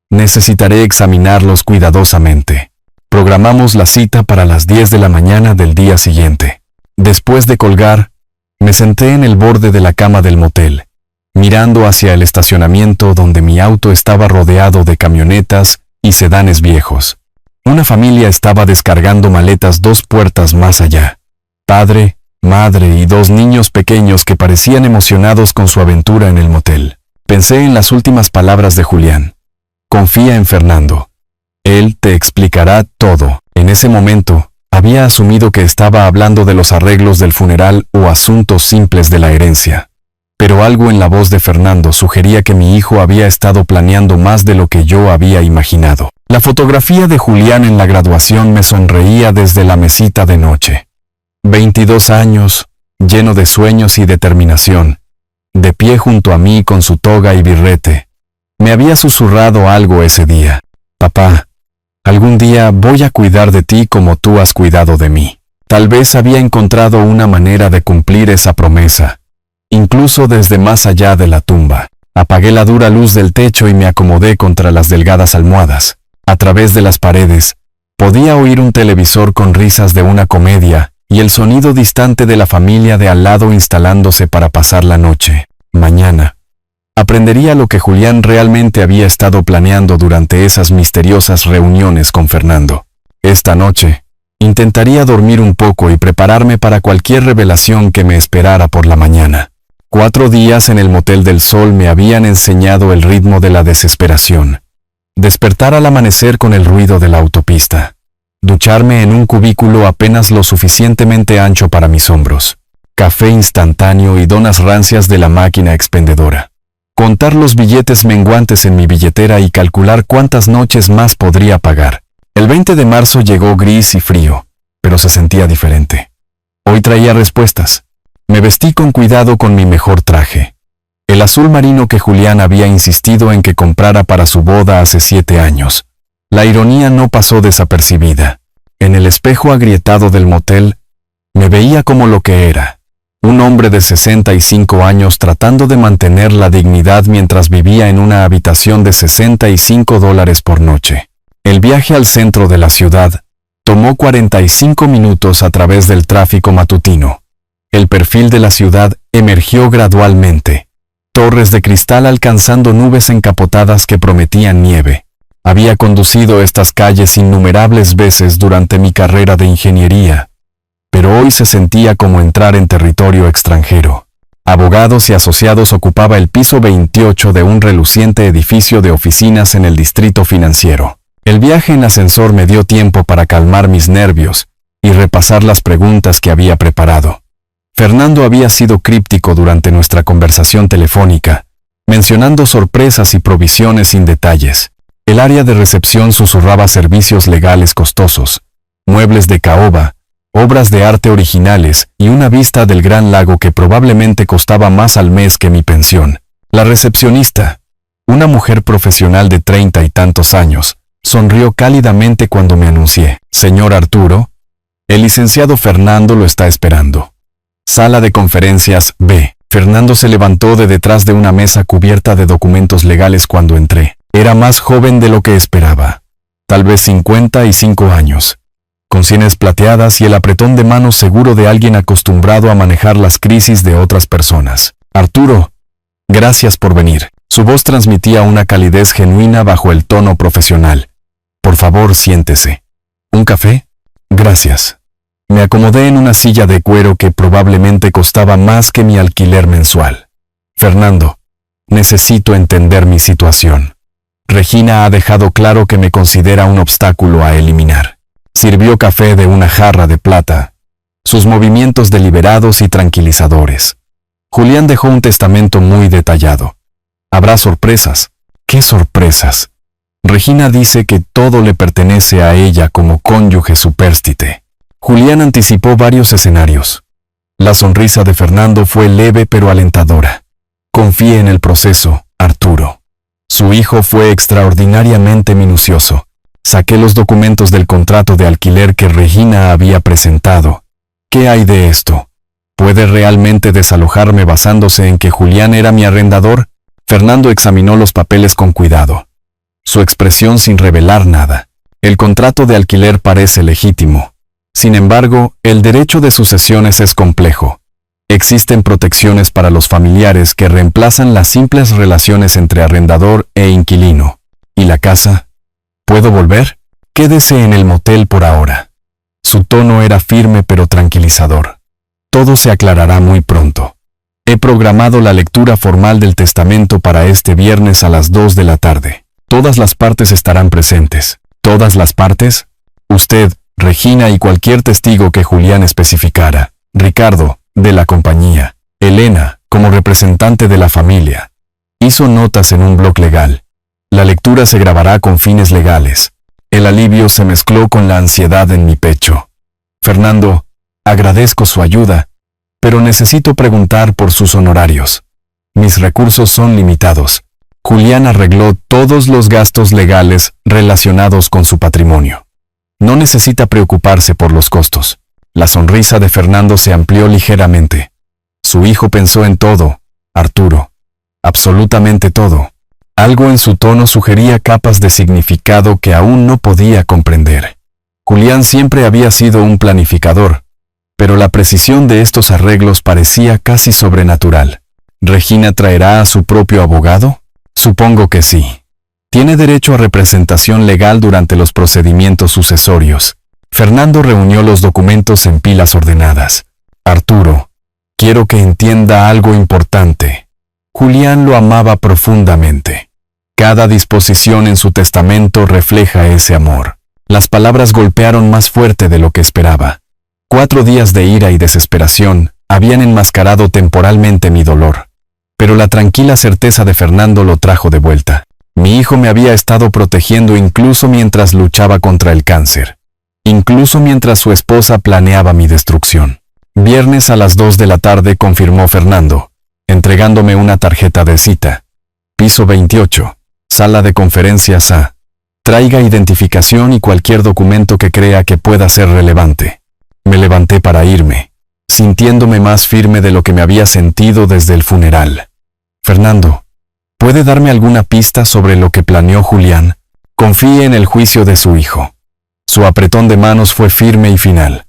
[SPEAKER 1] Necesitaré examinarlos cuidadosamente. Programamos la cita para las 10 de la mañana del día siguiente. Después de colgar, me senté en el borde de la cama del motel, mirando hacia el estacionamiento donde mi auto estaba rodeado de camionetas y sedanes viejos. Una familia estaba descargando maletas 2 puertas más allá. Padre, madre y 2 niños pequeños que parecían emocionados con su aventura en el motel. Pensé en las últimas palabras de Julián. Confía en Fernando. Él te explicará todo. En ese momento, había asumido que estaba hablando de los arreglos del funeral o asuntos simples de la herencia. Pero algo en la voz de Fernando sugería que mi hijo había estado planeando más de lo que yo había imaginado. La fotografía de Julián en la graduación me sonreía desde la mesita de noche. 22 años, lleno de sueños y determinación, de pie junto a mí con su toga y birrete. Me había susurrado algo ese día. Papá, algún día voy a cuidar de ti como tú has cuidado de mí. Tal vez había encontrado una manera de cumplir esa promesa, incluso desde más allá de la tumba. Apagué la dura luz del techo y me acomodé contra las delgadas almohadas. A través de las paredes, podía oír un televisor con risas de una comedia y el sonido distante de la familia de al lado instalándose para pasar la noche. Mañana, aprendería lo que Julián realmente había estado planeando durante esas misteriosas reuniones con Fernando. Esta noche, intentaría dormir un poco y prepararme para cualquier revelación que me esperara por la mañana. 4 días en el Motel del Sol me habían enseñado el ritmo de la desesperación. Despertar al amanecer con el ruido de la autopista. Ducharme en un cubículo apenas lo suficientemente ancho para mis hombros. Café instantáneo y donas rancias de la máquina expendedora. Contar los billetes menguantes en mi billetera y calcular cuántas noches más podría pagar. El 20 de marzo llegó gris y frío, pero se sentía diferente. Hoy traía respuestas. Me vestí con cuidado con mi mejor traje. El azul marino que Julián había insistido en que comprara para su boda hace 7 años. La ironía no pasó desapercibida. En el espejo agrietado del motel, me veía como lo que era. Un hombre de 65 años tratando de mantener la dignidad mientras vivía en una habitación de $65 por noche. El viaje al centro de la ciudad tomó 45 minutos a través del tráfico matutino. El perfil de la ciudad emergió gradualmente. Torres de cristal alcanzando nubes encapotadas que prometían nieve. Había conducido estas calles innumerables veces durante mi carrera de ingeniería, pero hoy se sentía como entrar en territorio extranjero. Abogados y asociados ocupaba el piso 28 de un reluciente edificio de oficinas en el distrito financiero. El viaje en ascensor me dio tiempo para calmar mis nervios y repasar las preguntas que había preparado. Fernando había sido críptico durante nuestra conversación telefónica, mencionando sorpresas y provisiones sin detalles. El área de recepción susurraba servicios legales costosos, muebles de caoba, obras de arte originales y una vista del gran lago que probablemente costaba más al mes que mi pensión. La recepcionista, una mujer profesional de 30 y tantos años, sonrió cálidamente cuando me anuncié. Señor Arturo, el licenciado Fernando lo está esperando. Sala de conferencias B. Fernando se levantó de detrás de una mesa cubierta de documentos legales cuando entré. Era más joven de lo que esperaba. Tal vez 55 años. Con sienes plateadas y el apretón de manos seguro de alguien acostumbrado a manejar las crisis de otras personas. Arturo, gracias por venir. Su voz transmitía una calidez genuina bajo el tono profesional. Por favor, siéntese. ¿Un café? Gracias. Me acomodé en una silla de cuero que probablemente costaba más que mi alquiler mensual. Fernando, necesito entender mi situación. Regina ha dejado claro que me considera un obstáculo a eliminar. Sirvió café de una jarra de plata. Sus movimientos deliberados y tranquilizadores. Julián dejó un testamento muy detallado. Habrá sorpresas. ¿Qué sorpresas? Regina dice que todo le pertenece a ella como cónyuge supérstite. Julián anticipó varios escenarios. La sonrisa de Fernando fue leve pero alentadora. Confíe en el proceso, Arturo. Su hijo fue extraordinariamente minucioso. Saqué los documentos del contrato de alquiler que Regina había presentado. ¿Qué hay de esto? ¿Puede realmente desalojarme basándose en que Julián era mi arrendador? Fernando examinó los papeles con cuidado. Su expresión sin revelar nada. El contrato de alquiler parece legítimo. Sin embargo, el derecho de sucesiones es complejo. Existen protecciones para los familiares que reemplazan las simples relaciones entre arrendador e inquilino. ¿Y la casa? ¿Puedo volver? Quédese en el motel por ahora. Su tono era firme pero tranquilizador. Todo se aclarará muy pronto. He programado la lectura formal del testamento para este viernes a las 2 de la tarde. Todas las partes estarán presentes. ¿Todas las partes? Usted, Regina y cualquier testigo que Julián especificara. Ricardo, de la compañía. Elena, como representante de la familia. Hizo notas en un bloc legal. La lectura se grabará con fines legales. El alivio se mezcló con la ansiedad en mi pecho. Fernando, agradezco su ayuda, pero necesito preguntar por sus honorarios. Mis recursos son limitados. Julián arregló todos los gastos legales relacionados con su patrimonio. No necesita preocuparse por los costos. La sonrisa de Fernando se amplió ligeramente. Su hijo pensó en todo, Arturo. Absolutamente todo. Algo en su tono sugería capas de significado que aún no podía comprender. Julián siempre había sido un planificador, pero la precisión de estos arreglos parecía casi sobrenatural. ¿Regina traerá a su propio abogado? Supongo que sí. Tiene derecho a representación legal durante los procedimientos sucesorios. Fernando reunió los documentos en pilas ordenadas. Arturo, quiero que entienda algo importante. Julián lo amaba profundamente. Cada disposición en su testamento refleja ese amor. Las palabras golpearon más fuerte de lo que esperaba. 4 días de ira y desesperación habían enmascarado temporalmente mi dolor. Pero la tranquila certeza de Fernando lo trajo de vuelta. Mi hijo me había estado protegiendo incluso mientras luchaba contra el cáncer. Incluso mientras su esposa planeaba mi destrucción. Viernes a las 2 de la tarde confirmó Fernando, entregándome una tarjeta de cita. Piso 28, sala de conferencias A. Traiga identificación y cualquier documento que crea que pueda ser relevante. Me levanté para irme, sintiéndome más firme de lo que me había sentido desde el funeral. Fernando, ¿puede darme alguna pista sobre lo que planeó Julián? Confíe en el juicio de su hijo. Su apretón de manos fue firme y final.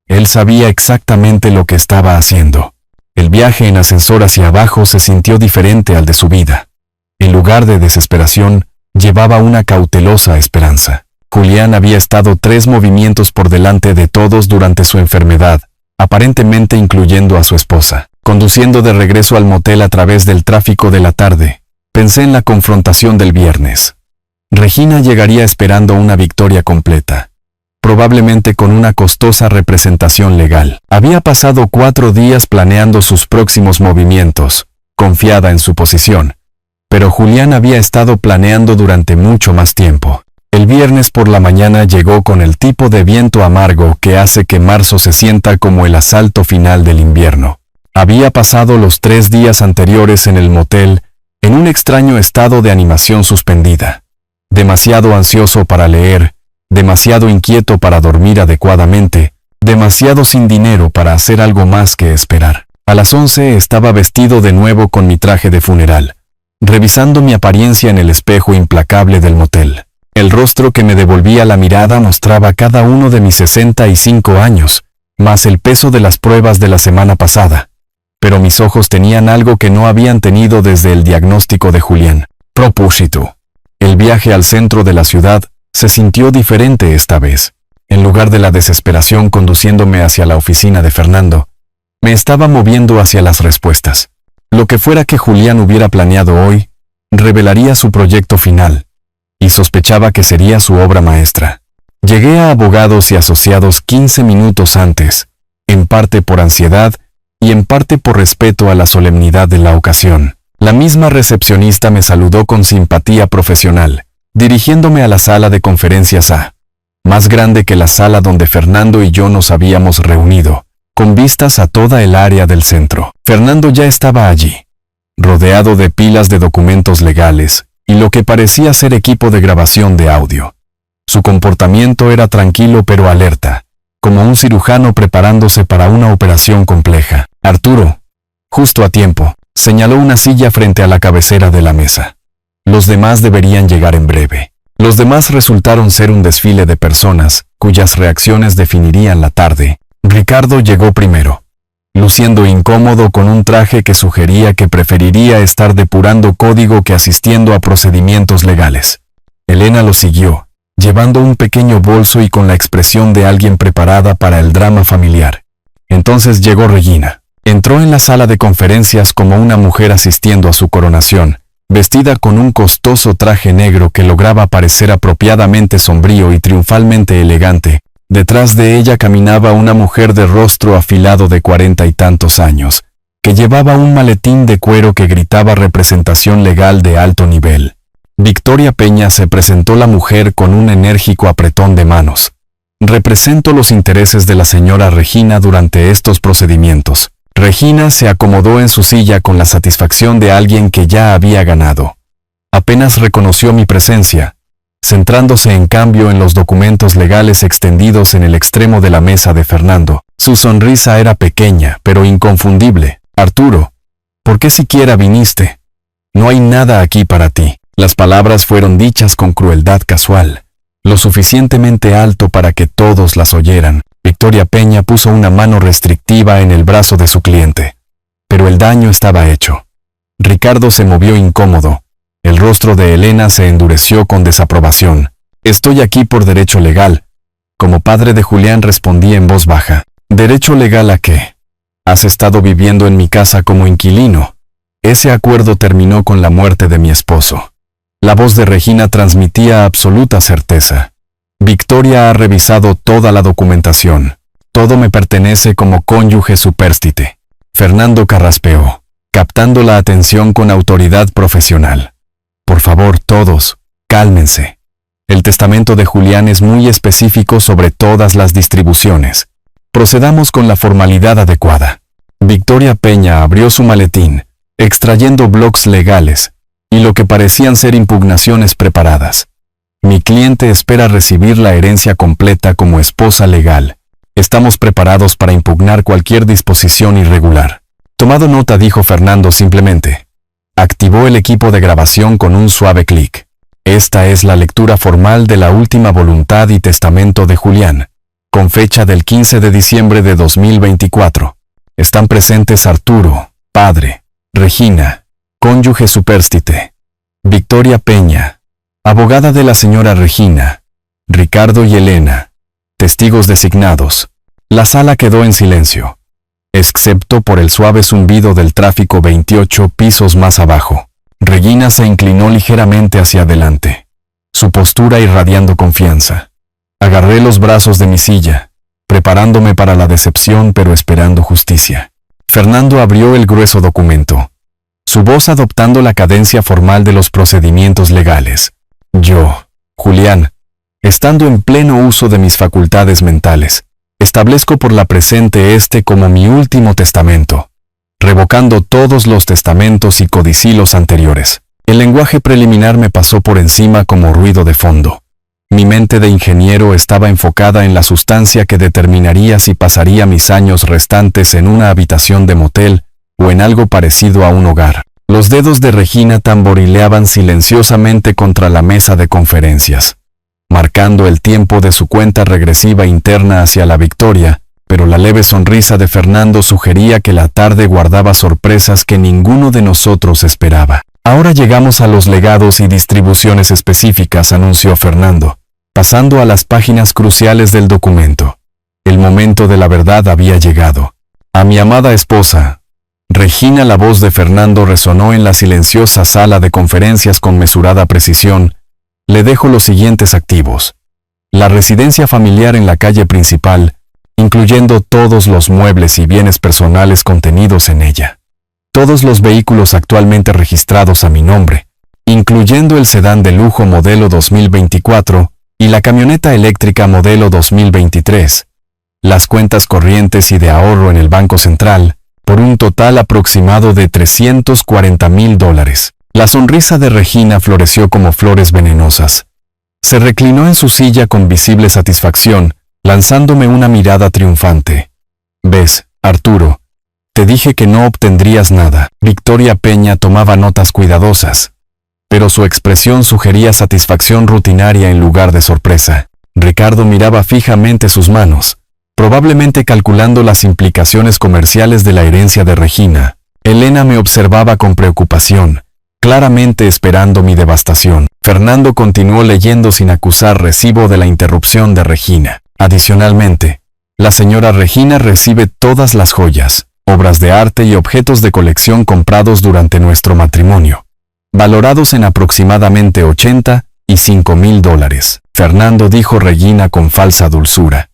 [SPEAKER 1] Él sabía exactamente lo que estaba haciendo. El viaje en ascensor hacia abajo se sintió diferente al de su vida. En lugar de desesperación, llevaba una cautelosa esperanza. Julián había estado 3 movimientos por delante de todos durante su enfermedad, aparentemente incluyendo a su esposa. Conduciendo de regreso al motel a través del tráfico de la tarde, pensé en la confrontación del viernes. Regina llegaría esperando una victoria completa, probablemente con una costosa representación legal. Había pasado 4 días planeando sus próximos movimientos, confiada en su posición, pero Julián había estado planeando durante mucho más tiempo. El viernes por la mañana llegó con el tipo de viento amargo que hace que marzo se sienta como el asalto final del invierno. Había pasado los 3 días anteriores en el motel en un extraño estado de animación suspendida. Demasiado ansioso para leer, demasiado inquieto para dormir adecuadamente, demasiado sin dinero para hacer algo más que esperar. A las 11 estaba vestido de nuevo con mi traje de funeral, revisando mi apariencia en el espejo implacable del motel. El rostro que me devolvía la mirada mostraba cada uno de mis 65 años, más el peso de las pruebas de la semana pasada. Pero mis ojos tenían algo que no habían tenido desde el diagnóstico de Julián. Propósito. El viaje al centro de la ciudad se sintió diferente esta vez. En lugar de la desesperación conduciéndome hacia la oficina de Fernando, me estaba moviendo hacia las respuestas. Lo que fuera que Julián hubiera planeado hoy, revelaría su proyecto final, y sospechaba que sería su obra maestra. Llegué a Abogados y Asociados 15 minutos antes, en parte por ansiedad y en parte por respeto a la solemnidad de la ocasión. La misma recepcionista me saludó con simpatía profesional, dirigiéndome a la sala de conferencias A, más grande que la sala donde Fernando y yo nos habíamos reunido, con vistas a toda el área del centro. Fernando ya estaba allí, rodeado de pilas de documentos legales y lo que parecía ser equipo de grabación de audio. Su comportamiento era tranquilo pero alerta, como un cirujano preparándose para una operación compleja. Arturo, justo a tiempo, señaló una silla frente a la cabecera de la mesa. Los demás deberían llegar en breve. Los demás resultaron ser un desfile de personas, cuyas reacciones definirían la tarde. Ricardo llegó primero, luciendo incómodo con un traje que sugería que preferiría estar depurando código que asistiendo a procedimientos legales. Elena lo siguió, llevando un pequeño bolso y con la expresión de alguien preparada para el drama familiar. Entonces llegó Regina. Entró en la sala de conferencias como una mujer asistiendo a su coronación, vestida con un costoso traje negro que lograba parecer apropiadamente sombrío y triunfalmente elegante. Detrás de ella caminaba una mujer de rostro afilado de 40 y tantos años, que llevaba un maletín de cuero que gritaba representación legal de alto nivel. Victoria Peña, se presentó la mujer con un enérgico apretón de manos. Represento los intereses de la señora Regina durante estos procedimientos. Regina se acomodó en su silla con la satisfacción de alguien que ya había ganado. Apenas reconoció mi presencia, centrándose en cambio en los documentos legales extendidos en el extremo de la mesa de Fernando. Su sonrisa era pequeña, pero inconfundible. «Arturo, ¿por qué siquiera viniste? No hay nada aquí para ti». Las palabras fueron dichas con crueldad casual, lo suficientemente alto para que todos las oyeran. Victoria Peña puso una mano restrictiva en el brazo de su cliente. Pero el daño estaba hecho. Ricardo se movió incómodo. El rostro de Elena se endureció con desaprobación. «Estoy aquí por derecho legal». Como padre de Julián respondí en voz baja. «¿Derecho legal a qué? Has estado viviendo en mi casa como inquilino. Ese acuerdo terminó con la muerte de mi esposo». La voz de Regina transmitía absoluta certeza. «Victoria ha revisado toda la documentación. Todo me pertenece como cónyuge supérstite». Fernando carraspeó, captando la atención con autoridad profesional. «Por favor, todos, cálmense. El testamento de Julián es muy específico sobre todas las distribuciones. Procedamos con la formalidad adecuada». Victoria Peña abrió su maletín, extrayendo blocs legales y lo que parecían ser impugnaciones preparadas. «Mi cliente espera recibir la herencia completa como esposa legal. Estamos preparados para impugnar cualquier disposición irregular». «Tomado nota», dijo Fernando simplemente. Activó el equipo de grabación con un suave clic. «Esta es la lectura formal de la última voluntad y testamento de Julián, con fecha del 15 de diciembre de 2024. Están presentes Arturo, padre; Regina, cónyuge supérstite; Victoria Peña, abogada de la señora Regina; Ricardo y Elena, testigos designados». La sala quedó en silencio, excepto por el suave zumbido del tráfico 28 pisos más abajo. Regina se inclinó ligeramente hacia adelante, su postura irradiando confianza. Agarré los brazos de mi silla, preparándome para la decepción pero esperando justicia. Fernando abrió el grueso documento, su voz adoptando la cadencia formal de los procedimientos legales. «Yo, Julián, estando en pleno uso de mis facultades mentales, establezco por la presente este como mi último testamento, revocando todos los testamentos y codicilios anteriores». El lenguaje preliminar me pasó por encima como ruido de fondo. Mi mente de ingeniero estaba enfocada en la sustancia que determinaría si pasaría mis años restantes en una habitación de motel o en algo parecido a un hogar. Los dedos de Regina tamborileaban silenciosamente contra la mesa de conferencias, marcando el tiempo de su cuenta regresiva interna hacia la victoria, pero la leve sonrisa de Fernando sugería que la tarde guardaba sorpresas que ninguno de nosotros esperaba. «Ahora llegamos a los legados y distribuciones específicas», anunció Fernando, pasando a las páginas cruciales del documento. El momento de la verdad había llegado. «A mi amada esposa, Regina». La voz de Fernando resonó en la silenciosa sala de conferencias con mesurada precisión. «Le dejo los siguientes activos: la residencia familiar en la calle principal, incluyendo todos los muebles y bienes personales contenidos en ella; todos los vehículos actualmente registrados a mi nombre, incluyendo el sedán de lujo modelo 2024 y la camioneta eléctrica modelo 2023; las cuentas corrientes y de ahorro en el Banco Central, por un total aproximado de $340,000. La sonrisa de Regina floreció como flores venenosas. Se reclinó en su silla con visible satisfacción, lanzándome una mirada triunfante. «¿Ves, Arturo? Te dije que no obtendrías nada». Victoria Peña tomaba notas cuidadosas, pero su expresión sugería satisfacción rutinaria en lugar de sorpresa. Ricardo miraba fijamente sus manos, probablemente calculando las implicaciones comerciales de la herencia de Regina. Elena me observaba con preocupación, claramente esperando mi devastación. Fernando continuó leyendo sin acusar recibo de la interrupción de Regina. «Adicionalmente, la señora Regina recibe todas las joyas, obras de arte y objetos de colección comprados durante nuestro matrimonio. valorados en aproximadamente $85,000. Fernando, dijo Regina con falsa dulzura.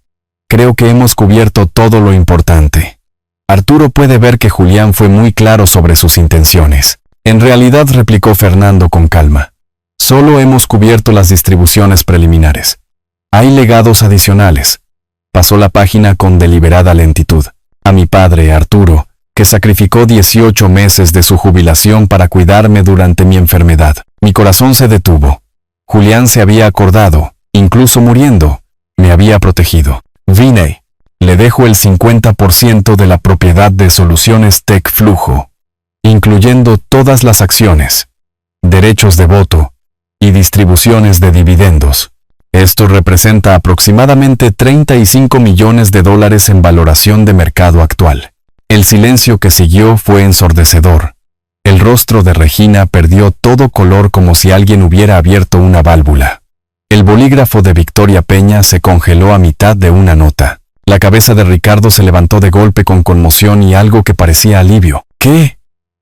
[SPEAKER 1] Creo que hemos cubierto todo lo importante. Arturo puede ver que Julián fue muy claro sobre sus intenciones. En realidad, replicó Fernando con calma, solo hemos cubierto las distribuciones preliminares. Hay legados adicionales. Pasó la página con deliberada lentitud. A mi padre, Arturo, que sacrificó 18 meses de su jubilación para cuidarme durante mi enfermedad. Mi corazón se detuvo. Julián se había acordado, incluso muriendo, me había protegido. Vinay, le dejo el 50% de la propiedad de Soluciones Tech Flujo, incluyendo todas las acciones, derechos de voto y distribuciones de dividendos. Esto representa aproximadamente $35 millones en valoración de mercado actual. El silencio que siguió fue ensordecedor. El rostro de Regina perdió todo color como si alguien hubiera abierto una válvula. El bolígrafo de Victoria Peña se congeló a mitad de una nota. La cabeza de Ricardo se levantó de golpe con conmoción y algo que parecía alivio. ¿Qué?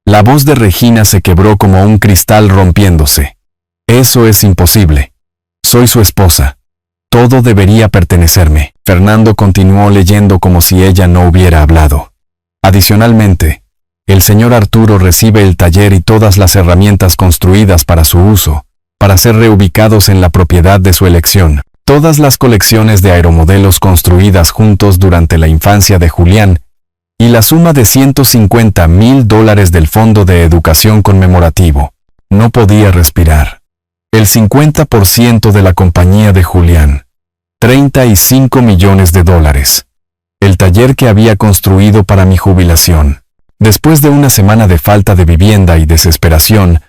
[SPEAKER 1] La voz de Regina se quebró como un cristal rompiéndose. Eso es imposible. Soy su esposa. Todo debería pertenecerme. Fernando continuó leyendo como si ella no hubiera hablado. Adicionalmente, el señor Arturo recibe el taller y todas las herramientas construidas para su uso, para ser reubicados en la propiedad de su elección. Todas las colecciones de aeromodelos construidas juntos durante la infancia de Julián y la suma de $150,000 del Fondo de Educación Conmemorativo. No podía respirar. El 50% de la compañía de Julián. $35 millones. El taller que había construido para mi jubilación. Después de una semana de falta de vivienda y desesperación,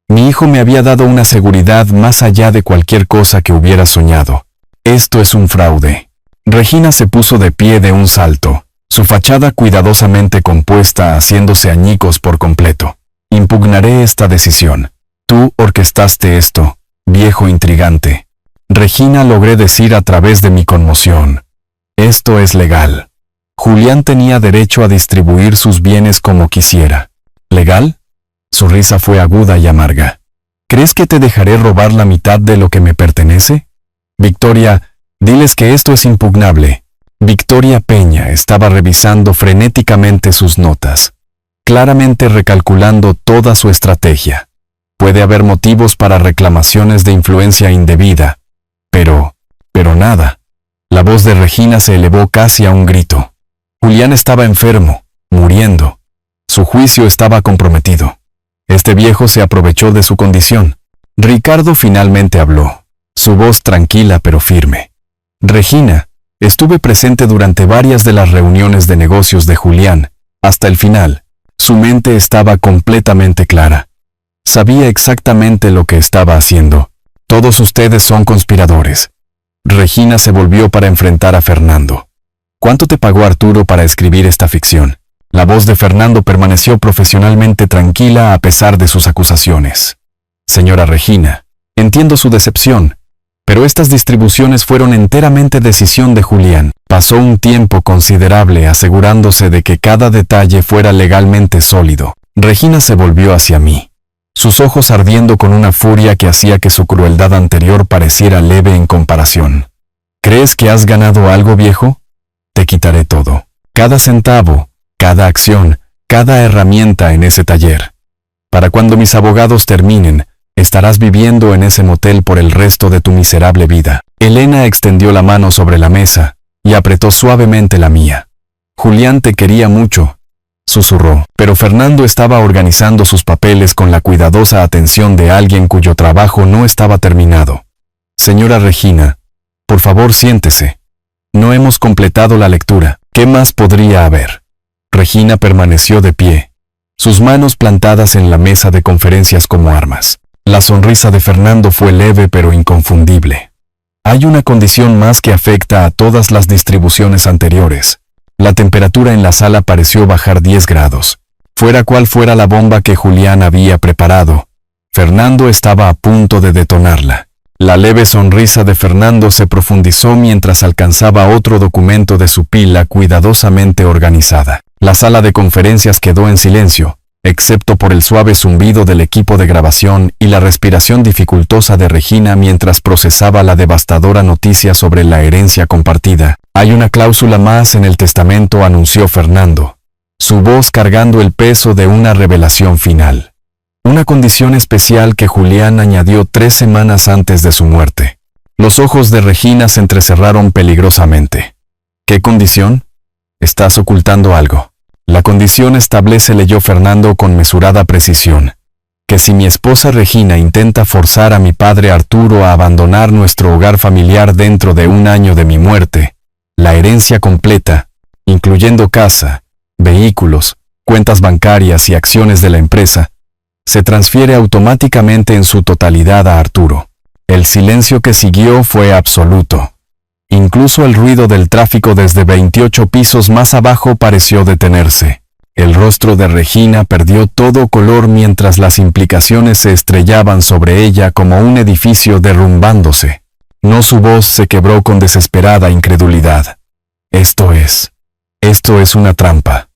[SPEAKER 1] mi hijo me había dado una seguridad más allá de cualquier cosa que hubiera soñado. Esto es un fraude. Regina se puso de pie de un salto, su fachada cuidadosamente compuesta haciéndose añicos por completo. Impugnaré esta decisión. Tú orquestaste esto, viejo intrigante. Regina, logré decir a través de mi conmoción. Esto es legal. Julián tenía derecho a distribuir sus bienes como quisiera. ¿Legal? Su risa fue aguda y amarga. ¿Crees que te dejaré robar la mitad de lo que me pertenece? Victoria, diles que esto es impugnable. Victoria Peña estaba revisando frenéticamente sus notas, claramente recalculando toda su estrategia. Puede haber motivos para reclamaciones de influencia indebida, pero nada. La voz de Regina se elevó casi a un grito. Julián estaba enfermo, muriendo. Su juicio estaba comprometido. Este viejo se aprovechó de su condición. Ricardo finalmente habló, su voz tranquila pero firme. Regina, estuve presente durante varias de las reuniones de negocios de Julián, hasta el final. Su mente estaba completamente clara. Sabía exactamente lo que estaba haciendo. Todos ustedes son conspiradores. Regina se volvió para enfrentar a Fernando. ¿Cuánto te pagó Arturo para escribir esta ficción? La voz de Fernando permaneció profesionalmente tranquila a pesar de sus acusaciones. Señora Regina, entiendo su decepción, pero estas distribuciones fueron enteramente decisión de Julián. Pasó un tiempo considerable asegurándose de que cada detalle fuera legalmente sólido. Regina se volvió hacia mí, sus ojos ardiendo con una furia que hacía que su crueldad anterior pareciera leve en comparación. ¿Crees que has ganado algo, viejo? Te quitaré todo. Cada centavo, cada acción, cada herramienta en ese taller. Para cuando mis abogados terminen, estarás viviendo en ese motel por el resto de tu miserable vida. Elena extendió la mano sobre la mesa y apretó suavemente la mía. Julián te quería mucho, susurró, pero Fernando estaba organizando sus papeles con la cuidadosa atención de alguien cuyo trabajo no estaba terminado. Señora Regina, por favor siéntese. No hemos completado la lectura. ¿Qué más podría haber? Regina permaneció de pie, sus manos plantadas en la mesa de conferencias como armas. La sonrisa de Fernando fue leve pero inconfundible. Hay una condición más que afecta a todas las distribuciones anteriores. La temperatura en la sala pareció bajar 10 grados. Fuera cual fuera la bomba que Julián había preparado, Fernando estaba a punto de detonarla. La leve sonrisa de Fernando se profundizó mientras alcanzaba otro documento de su pila cuidadosamente organizada. La sala de conferencias quedó en silencio, excepto por el suave zumbido del equipo de grabación y la respiración dificultosa de Regina mientras procesaba la devastadora noticia sobre la herencia compartida. «Hay una cláusula más en el testamento», anunció Fernando, su voz cargando el peso de una revelación final. Una condición especial que Julián añadió 3 semanas antes de su muerte. Los ojos de Regina se entrecerraron peligrosamente. «¿Qué condición? Estás ocultando algo». La condición establece, leyó Fernando con mesurada precisión, que si mi esposa Regina intenta forzar a mi padre Arturo a abandonar nuestro hogar familiar dentro de 1 año de mi muerte, la herencia completa, incluyendo casa, vehículos, cuentas bancarias y acciones de la empresa, se transfiere automáticamente en su totalidad a Arturo. El silencio que siguió fue absoluto. Incluso el ruido del tráfico desde 28 pisos más abajo pareció detenerse. El rostro de Regina perdió todo color mientras las implicaciones se estrellaban sobre ella como un edificio derrumbándose. No, su voz se quebró con desesperada incredulidad. Esto es una trampa.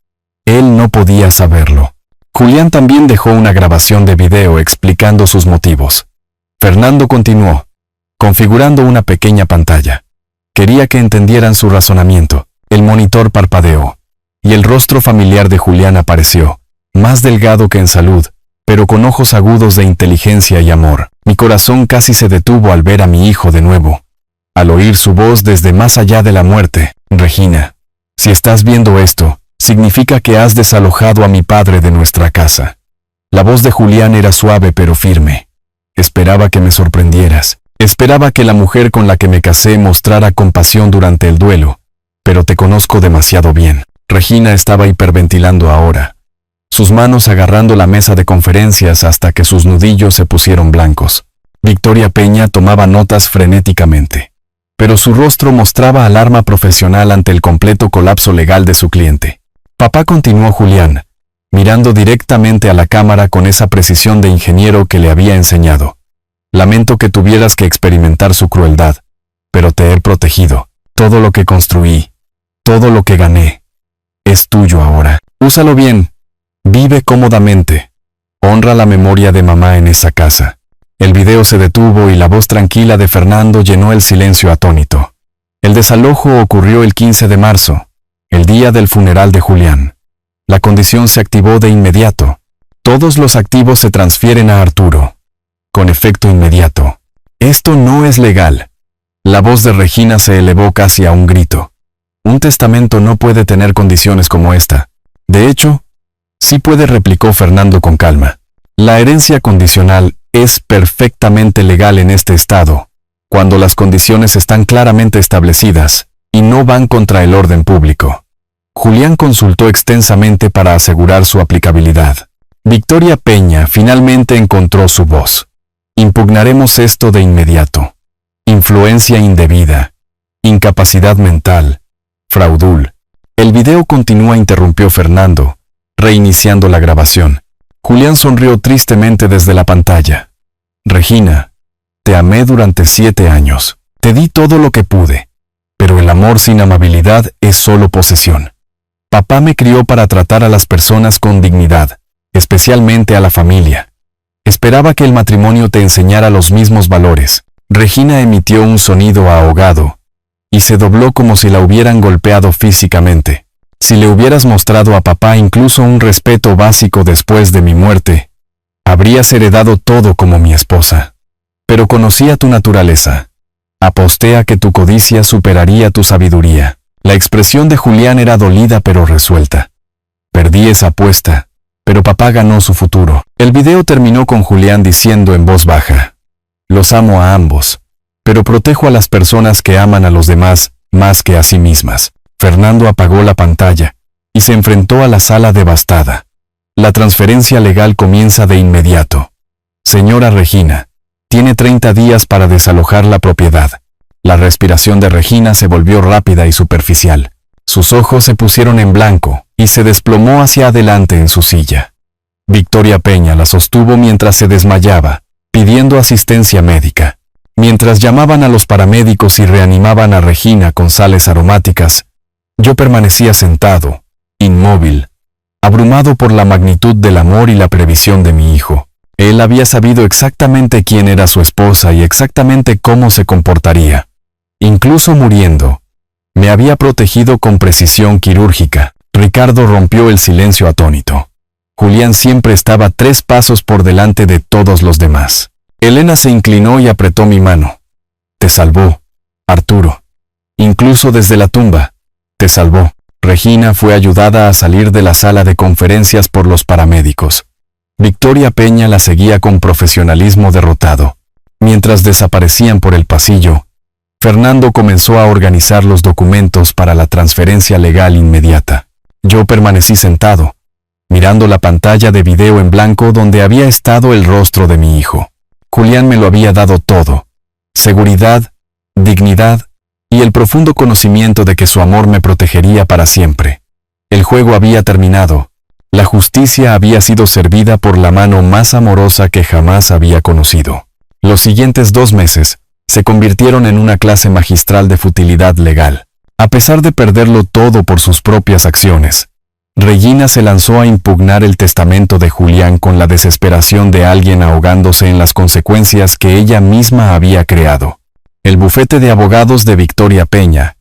[SPEAKER 1] Él no podía saberlo. Julián también dejó una grabación de video explicando sus motivos. Fernando continuó, configurando una pequeña pantalla. Quería que entendieran su razonamiento. El monitor parpadeó, y el rostro familiar de Julián apareció, más delgado que en salud, pero con ojos agudos de inteligencia y amor. Mi corazón casi se detuvo al ver a mi hijo de nuevo. Al oír su voz desde más allá de la muerte. Regina, si estás viendo esto, significa que has desalojado a mi padre de nuestra casa. La voz de Julián era suave pero firme. Esperaba que me sorprendieras. Esperaba que la mujer con la que me casé mostrara compasión durante el duelo, pero te conozco demasiado bien. Regina estaba hiperventilando ahora, sus manos agarrando la mesa de conferencias hasta que sus nudillos se pusieron blancos. Victoria Peña tomaba notas frenéticamente, pero su rostro mostraba alarma profesional ante el completo colapso legal de su cliente. Papá, continuó Julián, mirando directamente a la cámara con esa precisión de ingeniero que le había enseñado. Lamento que tuvieras que experimentar su crueldad, pero te he protegido. Todo lo que construí, todo lo que gané, es tuyo ahora. Úsalo bien. Vive cómodamente. Honra la memoria de mamá en esa casa. El video se detuvo y la voz tranquila de Fernando llenó el silencio atónito. El desalojo ocurrió el 15 de marzo, el día del funeral de Julián. La condición se activó de inmediato. Todos los activos se transfieren a Arturo. Con efecto inmediato. Esto no es legal. La voz de Regina se elevó casi a un grito. Un testamento no puede tener condiciones como esta. De hecho, sí puede, replicó Fernando con calma. La herencia condicional es perfectamente legal en este estado, cuando las condiciones están claramente establecidas y no van contra el orden público. Julián consultó extensamente para asegurar su aplicabilidad. Victoria Peña finalmente encontró su voz. Impugnaremos esto de inmediato. Influencia indebida, incapacidad mental, fraudul. El video continúa, interrumpió Fernando, reiniciando la grabación. Julián sonrió tristemente desde la pantalla. Regina, te amé durante 7 años. Te di todo lo que pude, pero el amor sin amabilidad es solo posesión. Papá me crió para tratar a las personas con dignidad, especialmente a la familia. Esperaba que el matrimonio te enseñara los mismos valores. Regina emitió un sonido ahogado y se dobló como si la hubieran golpeado físicamente. Si le hubieras mostrado a papá incluso un respeto básico después de mi muerte, habrías heredado todo como mi esposa. Pero conocía tu naturaleza. Aposté a que tu codicia superaría tu sabiduría. La expresión de Julián era dolida pero resuelta. Perdí esa apuesta, pero papá ganó su futuro. El video terminó con Julián diciendo en voz baja: los amo a ambos, pero protejo a las personas que aman a los demás más que a sí mismas. Fernando apagó la pantalla y se enfrentó a la sala devastada. La transferencia legal comienza de inmediato. Señora Regina, tiene 30 días para desalojar la propiedad. La respiración de Regina se volvió rápida y superficial. Sus ojos se pusieron en blanco y se desplomó hacia adelante en su silla. Victoria Peña la sostuvo mientras se desmayaba, pidiendo asistencia médica. Mientras llamaban a los paramédicos y reanimaban a Regina con sales aromáticas, yo permanecía sentado, inmóvil, abrumado por la magnitud del amor y la previsión de mi hijo. Él había sabido exactamente quién era su esposa y exactamente cómo se comportaría. Incluso muriendo, me había protegido con precisión quirúrgica. Ricardo rompió el silencio atónito. Julián siempre estaba 3 pasos por delante de todos los demás. Elena se inclinó y apretó mi mano. Te salvó, Arturo. Incluso desde la tumba, te salvó. Regina fue ayudada a salir de la sala de conferencias por los paramédicos. Victoria Peña la seguía con profesionalismo derrotado. Mientras desaparecían por el pasillo, Fernando comenzó a organizar los documentos para la transferencia legal inmediata. Yo permanecí sentado, mirando la pantalla de video en blanco donde había estado el rostro de mi hijo. Julián me lo había dado todo: seguridad, dignidad y el profundo conocimiento de que su amor me protegería para siempre. El juego había terminado. La justicia había sido servida por la mano más amorosa que jamás había conocido. Los siguientes 2 meses se convirtieron en una clase magistral de futilidad legal. A pesar de perderlo todo por sus propias acciones, Regina se lanzó a impugnar el testamento de Julián con la desesperación de alguien ahogándose en las consecuencias que ella misma había creado. El bufete de abogados de Victoria Peña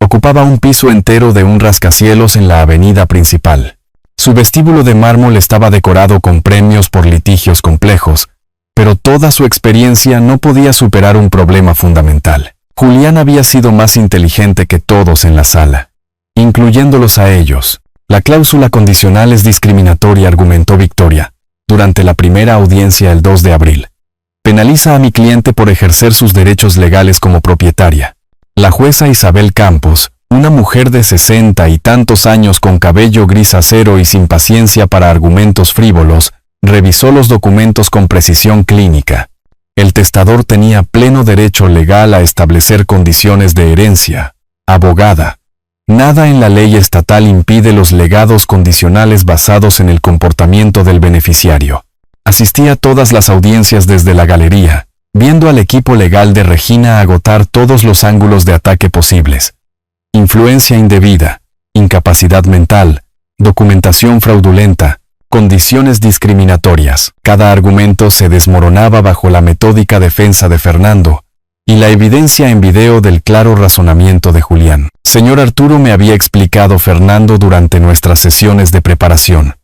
[SPEAKER 1] ocupaba un piso entero de un rascacielos en la avenida principal. Su vestíbulo de mármol estaba decorado con premios por litigios complejos, pero toda su experiencia no podía superar un problema fundamental. Julián había sido más inteligente que todos en la sala, incluyéndolos a ellos. La cláusula condicional es discriminatoria, argumentó Victoria, durante la primera audiencia el 2 de abril. Penaliza a mi cliente por ejercer sus derechos legales como propietaria. La jueza Isabel Campos, una mujer de 60 y tantos años con cabello gris acero y sin paciencia para argumentos frívolos, revisó los documentos con precisión clínica. El testador tenía pleno derecho legal a establecer condiciones de herencia. Abogada. Nada en la ley estatal impide los legados condicionales basados en el comportamiento del beneficiario. Asistí a todas las audiencias desde la galería, viendo al equipo legal de Regina agotar todos los ángulos de ataque posibles. Influencia indebida, incapacidad mental, documentación fraudulenta, condiciones discriminatorias. Cada argumento se desmoronaba bajo la metódica defensa de Fernando y la evidencia en video del claro razonamiento de Julián. Señor Arturo, me había explicado Fernando durante nuestras sesiones de preparación.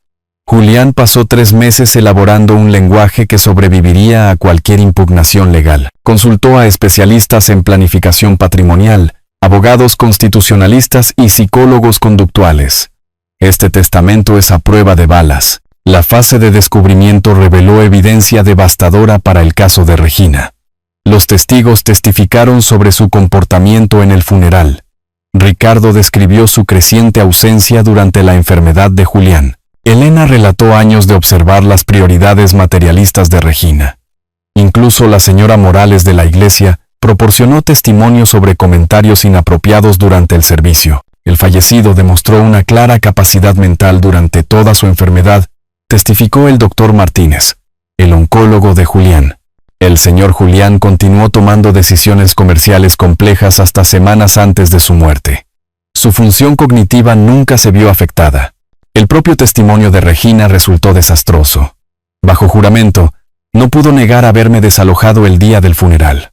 [SPEAKER 1] Julián pasó 3 meses elaborando un lenguaje que sobreviviría a cualquier impugnación legal. Consultó a especialistas en planificación patrimonial, abogados constitucionalistas y psicólogos conductuales. Este testamento es a prueba de balas. La fase de descubrimiento reveló evidencia devastadora para el caso de Regina. Los testigos testificaron sobre su comportamiento en el funeral. Ricardo describió su creciente ausencia durante la enfermedad de Julián. Elena relató años de observar las prioridades materialistas de Regina. Incluso la señora Morales de la iglesia proporcionó testimonio sobre comentarios inapropiados durante el servicio. El fallecido demostró una clara capacidad mental durante toda su enfermedad, testificó el doctor Martínez, el oncólogo de Julián. El señor Julián continuó tomando decisiones comerciales complejas hasta semanas antes de su muerte. Su función cognitiva nunca se vio afectada. El propio testimonio de Regina resultó desastroso. Bajo juramento, no pudo negar haberme desalojado el día del funeral.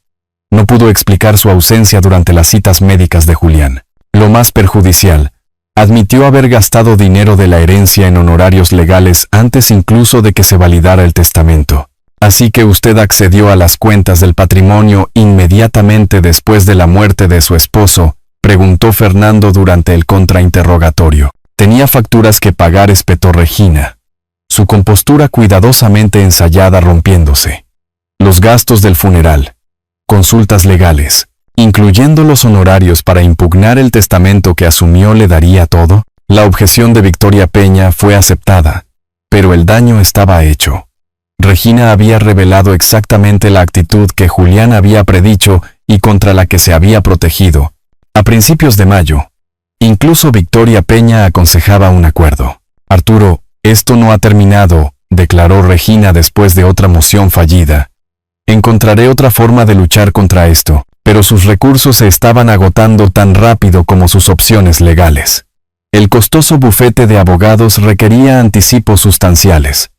[SPEAKER 1] No pudo explicar su ausencia durante las citas médicas de Julián. Lo más perjudicial, admitió haber gastado dinero de la herencia en honorarios legales antes incluso de que se validara el testamento. Así que usted accedió a las cuentas del patrimonio inmediatamente después de la muerte de su esposo, preguntó Fernando durante el contrainterrogatorio. Tenía facturas que pagar, espetó Regina, su compostura cuidadosamente ensayada rompiéndose. Los gastos del funeral, consultas legales, incluyendo los honorarios para impugnar el testamento que asumió, le daría todo. La objeción de Victoria Peña fue aceptada, pero el daño estaba hecho. Regina había revelado exactamente la actitud que Julián había predicho y contra la que se había protegido. A principios de mayo, incluso Victoria Peña aconsejaba un acuerdo. Arturo, esto no ha terminado, declaró Regina después de otra moción fallida. Encontraré otra forma de luchar contra esto, pero sus recursos se estaban agotando tan rápido como sus opciones legales. El costoso bufete de abogados requería anticipos sustanciales.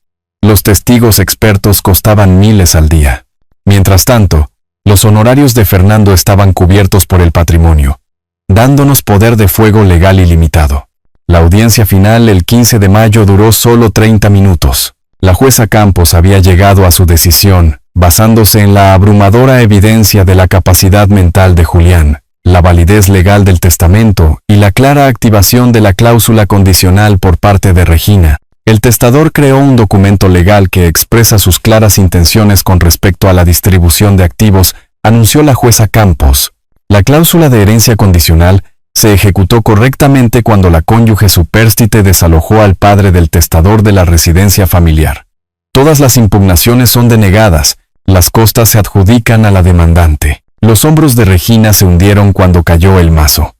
[SPEAKER 1] Los testigos expertos costaban miles al día. Mientras tanto, los honorarios de Fernando estaban cubiertos por el patrimonio, dándonos poder de fuego legal ilimitado. La audiencia final el 15 de mayo duró solo 30 minutos. La jueza Campos había llegado a su decisión, basándose en la abrumadora evidencia de la capacidad mental de Julián, la validez legal del testamento y la clara activación de la cláusula condicional por parte de Regina. El testador creó un documento legal que expresa sus claras intenciones con respecto a la distribución de activos, anunció la jueza Campos. La cláusula de herencia condicional se ejecutó correctamente cuando la cónyuge supérstite desalojó al padre del testador de la residencia familiar. Todas las impugnaciones son denegadas, las costas se adjudican a la demandante. Los hombros de Regina se hundieron cuando cayó el mazo.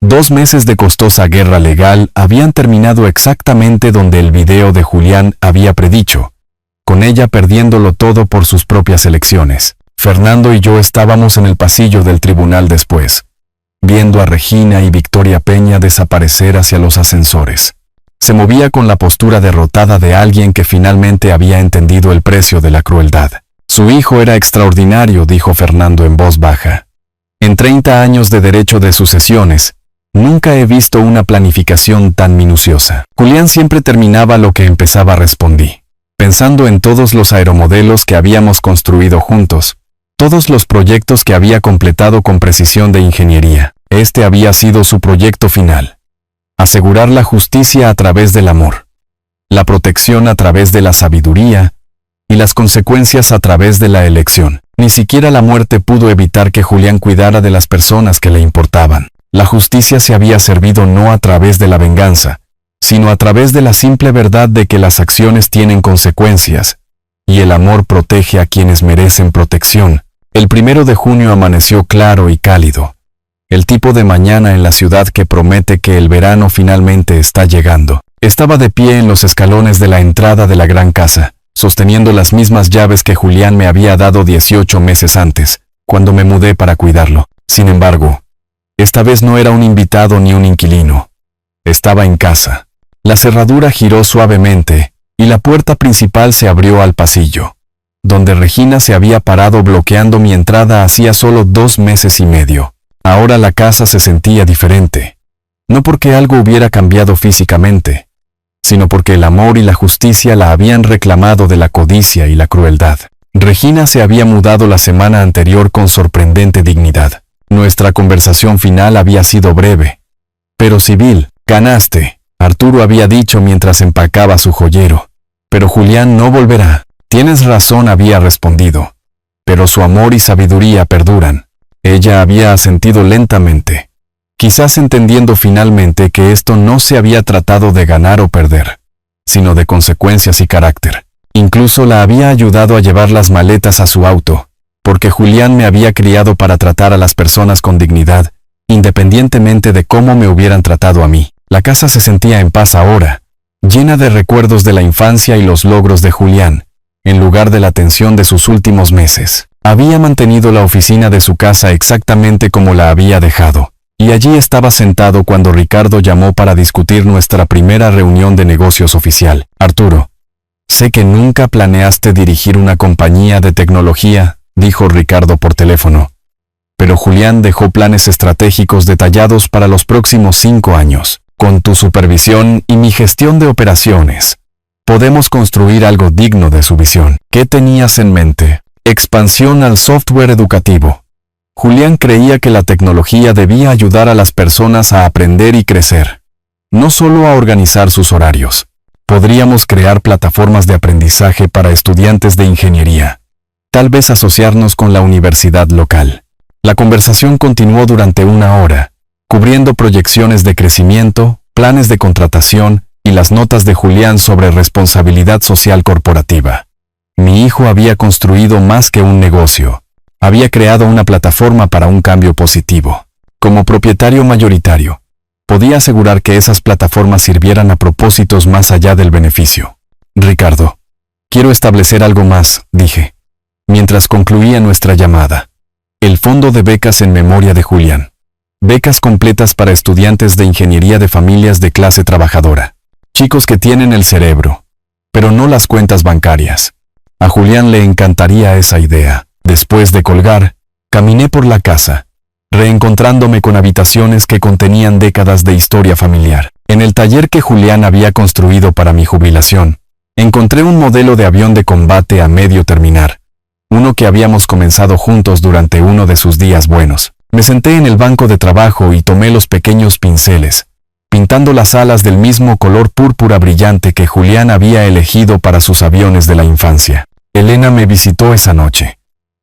[SPEAKER 1] 2 meses de costosa guerra legal habían terminado exactamente donde el video de Julián había predicho, con ella perdiéndolo todo por sus propias elecciones. Fernando y yo estábamos en el pasillo del tribunal después, viendo a Regina y Victoria Peña desaparecer hacia los ascensores. Se movía con la postura derrotada de alguien que finalmente había entendido el precio de la crueldad. Su hijo era extraordinario, dijo Fernando en voz baja. En 30 años de derecho de sucesiones, nunca he visto una planificación tan minuciosa. Julián siempre terminaba lo que empezaba, respondí, pensando en todos los aeromodelos que habíamos construido juntos, todos los proyectos que había completado con precisión de ingeniería. Este había sido su proyecto final. Asegurar la justicia a través del amor, la protección a través de la sabiduría y las consecuencias a través de la elección. Ni siquiera la muerte pudo evitar que Julián cuidara de las personas que le importaban. La justicia se había servido no a través de la venganza, sino a través de la simple verdad de que las acciones tienen consecuencias, y el amor protege a quienes merecen protección. El 1 de junio amaneció claro y cálido, el tipo de mañana en la ciudad que promete que el verano finalmente está llegando. Estaba de pie en los escalones de la entrada de la gran casa, sosteniendo las mismas llaves que Julián me había dado 18 meses antes, cuando me mudé para cuidarlo. Sin embargo, esta vez no era un invitado ni un inquilino. Estaba en casa. La cerradura giró suavemente, y la puerta principal se abrió al pasillo, donde Regina se había parado bloqueando mi entrada hacía solo 2 meses y medio. Ahora la casa se sentía diferente, no porque algo hubiera cambiado físicamente, sino porque el amor y la justicia la habían reclamado de la codicia y la crueldad. Regina se había mudado la semana anterior con sorprendente dignidad. Nuestra conversación final había sido breve, pero civil. Ganaste, Arturo había dicho mientras empacaba su joyero. Pero Julián no volverá. Tienes razón, había respondido. Pero su amor y sabiduría perduran. Ella había asentido lentamente, quizás entendiendo finalmente que esto no se había tratado de ganar o perder, sino de consecuencias y carácter. Incluso la había ayudado a llevar las maletas a su auto, porque Julián me había criado para tratar a las personas con dignidad, independientemente de cómo me hubieran tratado a mí. La casa se sentía en paz ahora, llena de recuerdos de la infancia y los logros de Julián, en lugar de la tensión de sus últimos meses. Había mantenido la oficina de su casa exactamente como la había dejado, y allí estaba sentado cuando Ricardo llamó para discutir nuestra primera reunión de negocios oficial. Arturo, sé que nunca planeaste dirigir una compañía de tecnología, dijo Ricardo por teléfono. Pero Julián dejó planes estratégicos detallados para los próximos 5 años. Con tu supervisión y mi gestión de operaciones, podemos construir algo digno de su visión. ¿Qué tenías en mente? Expansión al software educativo. Julián creía que la tecnología debía ayudar a las personas a aprender y crecer, no solo a organizar sus horarios. Podríamos crear plataformas de aprendizaje para estudiantes de ingeniería. Tal vez asociarnos con la universidad local. La conversación continuó durante 1 hora, cubriendo proyecciones de crecimiento, planes de contratación y las notas de Julián sobre responsabilidad social corporativa. Mi hijo había construido más que un negocio. Había creado una plataforma para un cambio positivo. Como propietario mayoritario, podía asegurar que esas plataformas sirvieran a propósitos más allá del beneficio. Ricardo, quiero establecer algo más, dije, mientras concluía nuestra llamada. El fondo de becas en memoria de Julián. Becas completas para estudiantes de ingeniería de familias de clase trabajadora. Chicos que tienen el cerebro, pero no las cuentas bancarias. A Julián le encantaría esa idea. Después de colgar, caminé por la casa, reencontrándome con habitaciones que contenían décadas de historia familiar. En el taller que Julián había construido para mi jubilación, encontré un modelo de avión de combate a medio terminar, uno que habíamos comenzado juntos durante uno de sus días buenos. Me senté en el banco de trabajo y tomé los pequeños pinceles, pintando las alas del mismo color púrpura brillante que Julián había elegido para sus aviones de la infancia. Elena me visitó esa noche,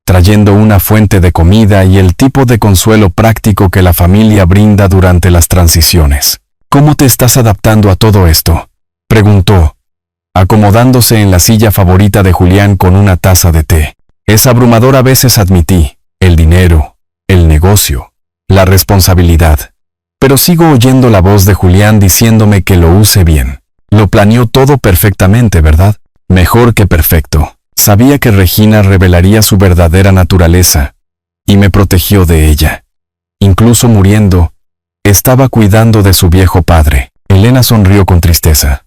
[SPEAKER 1] trayendo una fuente de comida y el tipo de consuelo práctico que la familia brinda durante las transiciones. ¿Cómo te estás adaptando a todo esto?, preguntó, acomodándose en la silla favorita de Julián con una taza de té. Es abrumador a veces, admití. El dinero, el negocio, la responsabilidad. Pero sigo oyendo la voz de Julián diciéndome que lo use bien. Lo planeó todo perfectamente, ¿verdad? Mejor que perfecto. Sabía que Regina revelaría su verdadera naturaleza, y me protegió de ella. Incluso muriendo, estaba cuidando de su viejo padre. Elena sonrió con tristeza.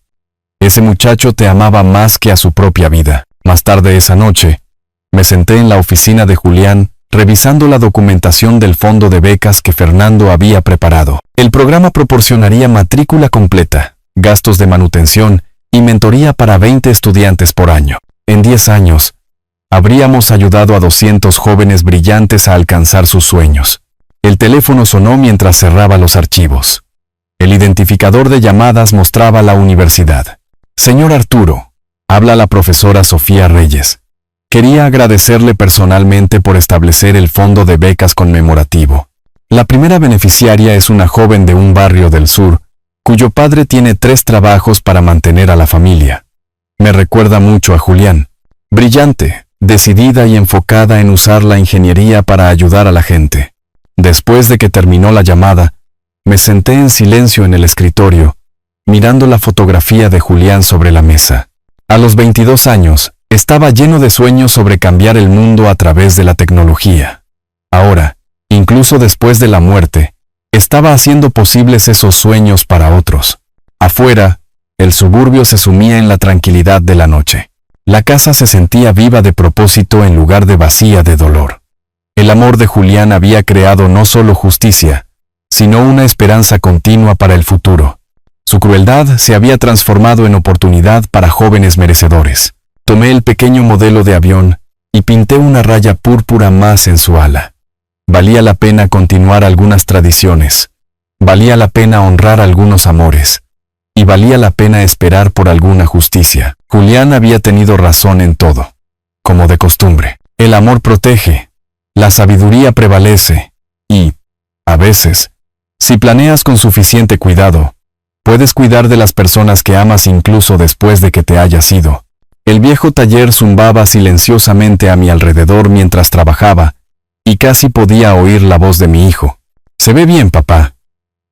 [SPEAKER 1] Ese muchacho te amaba más que a su propia vida. Más tarde esa noche, me senté en la oficina de Julián, revisando la documentación del fondo de becas que Fernando había preparado. El programa proporcionaría matrícula completa, gastos de manutención y mentoría para 20 estudiantes por año. En 10 años, habríamos ayudado a 200 jóvenes brillantes a alcanzar sus sueños. El teléfono sonó mientras cerraba los archivos. El identificador de llamadas mostraba la universidad. Señor Arturo, habla la profesora Sofía Reyes. Quería agradecerle personalmente por establecer el fondo de becas conmemorativo. La primera beneficiaria es una joven de un barrio del sur, cuyo padre tiene 3 trabajos para mantener a la familia. Me recuerda mucho a Julián. Brillante, decidida y enfocada en usar la ingeniería para ayudar a la gente. Después de que terminó la llamada, me senté en silencio en el escritorio, mirando la fotografía de Julián sobre la mesa. A los 22 años, estaba lleno de sueños sobre cambiar el mundo a través de la tecnología. Ahora, incluso después de la muerte, estaba haciendo posibles esos sueños para otros. Afuera, el suburbio se sumía en la tranquilidad de la noche. La casa se sentía viva de propósito en lugar de vacía de dolor. El amor de Julián había creado no solo justicia, sino una esperanza continua para el futuro. Su crueldad se había transformado en oportunidad para jóvenes merecedores. Tomé el pequeño modelo de avión y pinté una raya púrpura más en su ala. Valía la pena continuar algunas tradiciones, valía la pena honrar algunos amores, y valía la pena esperar por alguna justicia. Julián había tenido razón en todo. Como de costumbre, el amor protege, la sabiduría prevalece, y, a veces, si planeas con suficiente cuidado, puedes cuidar de las personas que amas incluso después de que te hayas ido. El viejo taller zumbaba silenciosamente a mi alrededor mientras trabajaba, y casi podía oír la voz de mi hijo. Se ve bien, papá,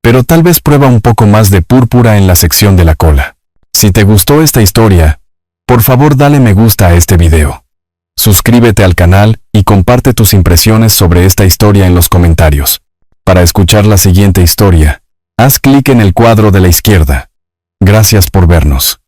[SPEAKER 1] pero tal vez prueba un poco más de púrpura en la sección de la cola. Si te gustó esta historia, por favor dale me gusta a este video. Suscríbete al canal y comparte tus impresiones sobre esta historia en los comentarios. Para escuchar la siguiente historia, haz clic en el cuadro de la izquierda. Gracias por vernos.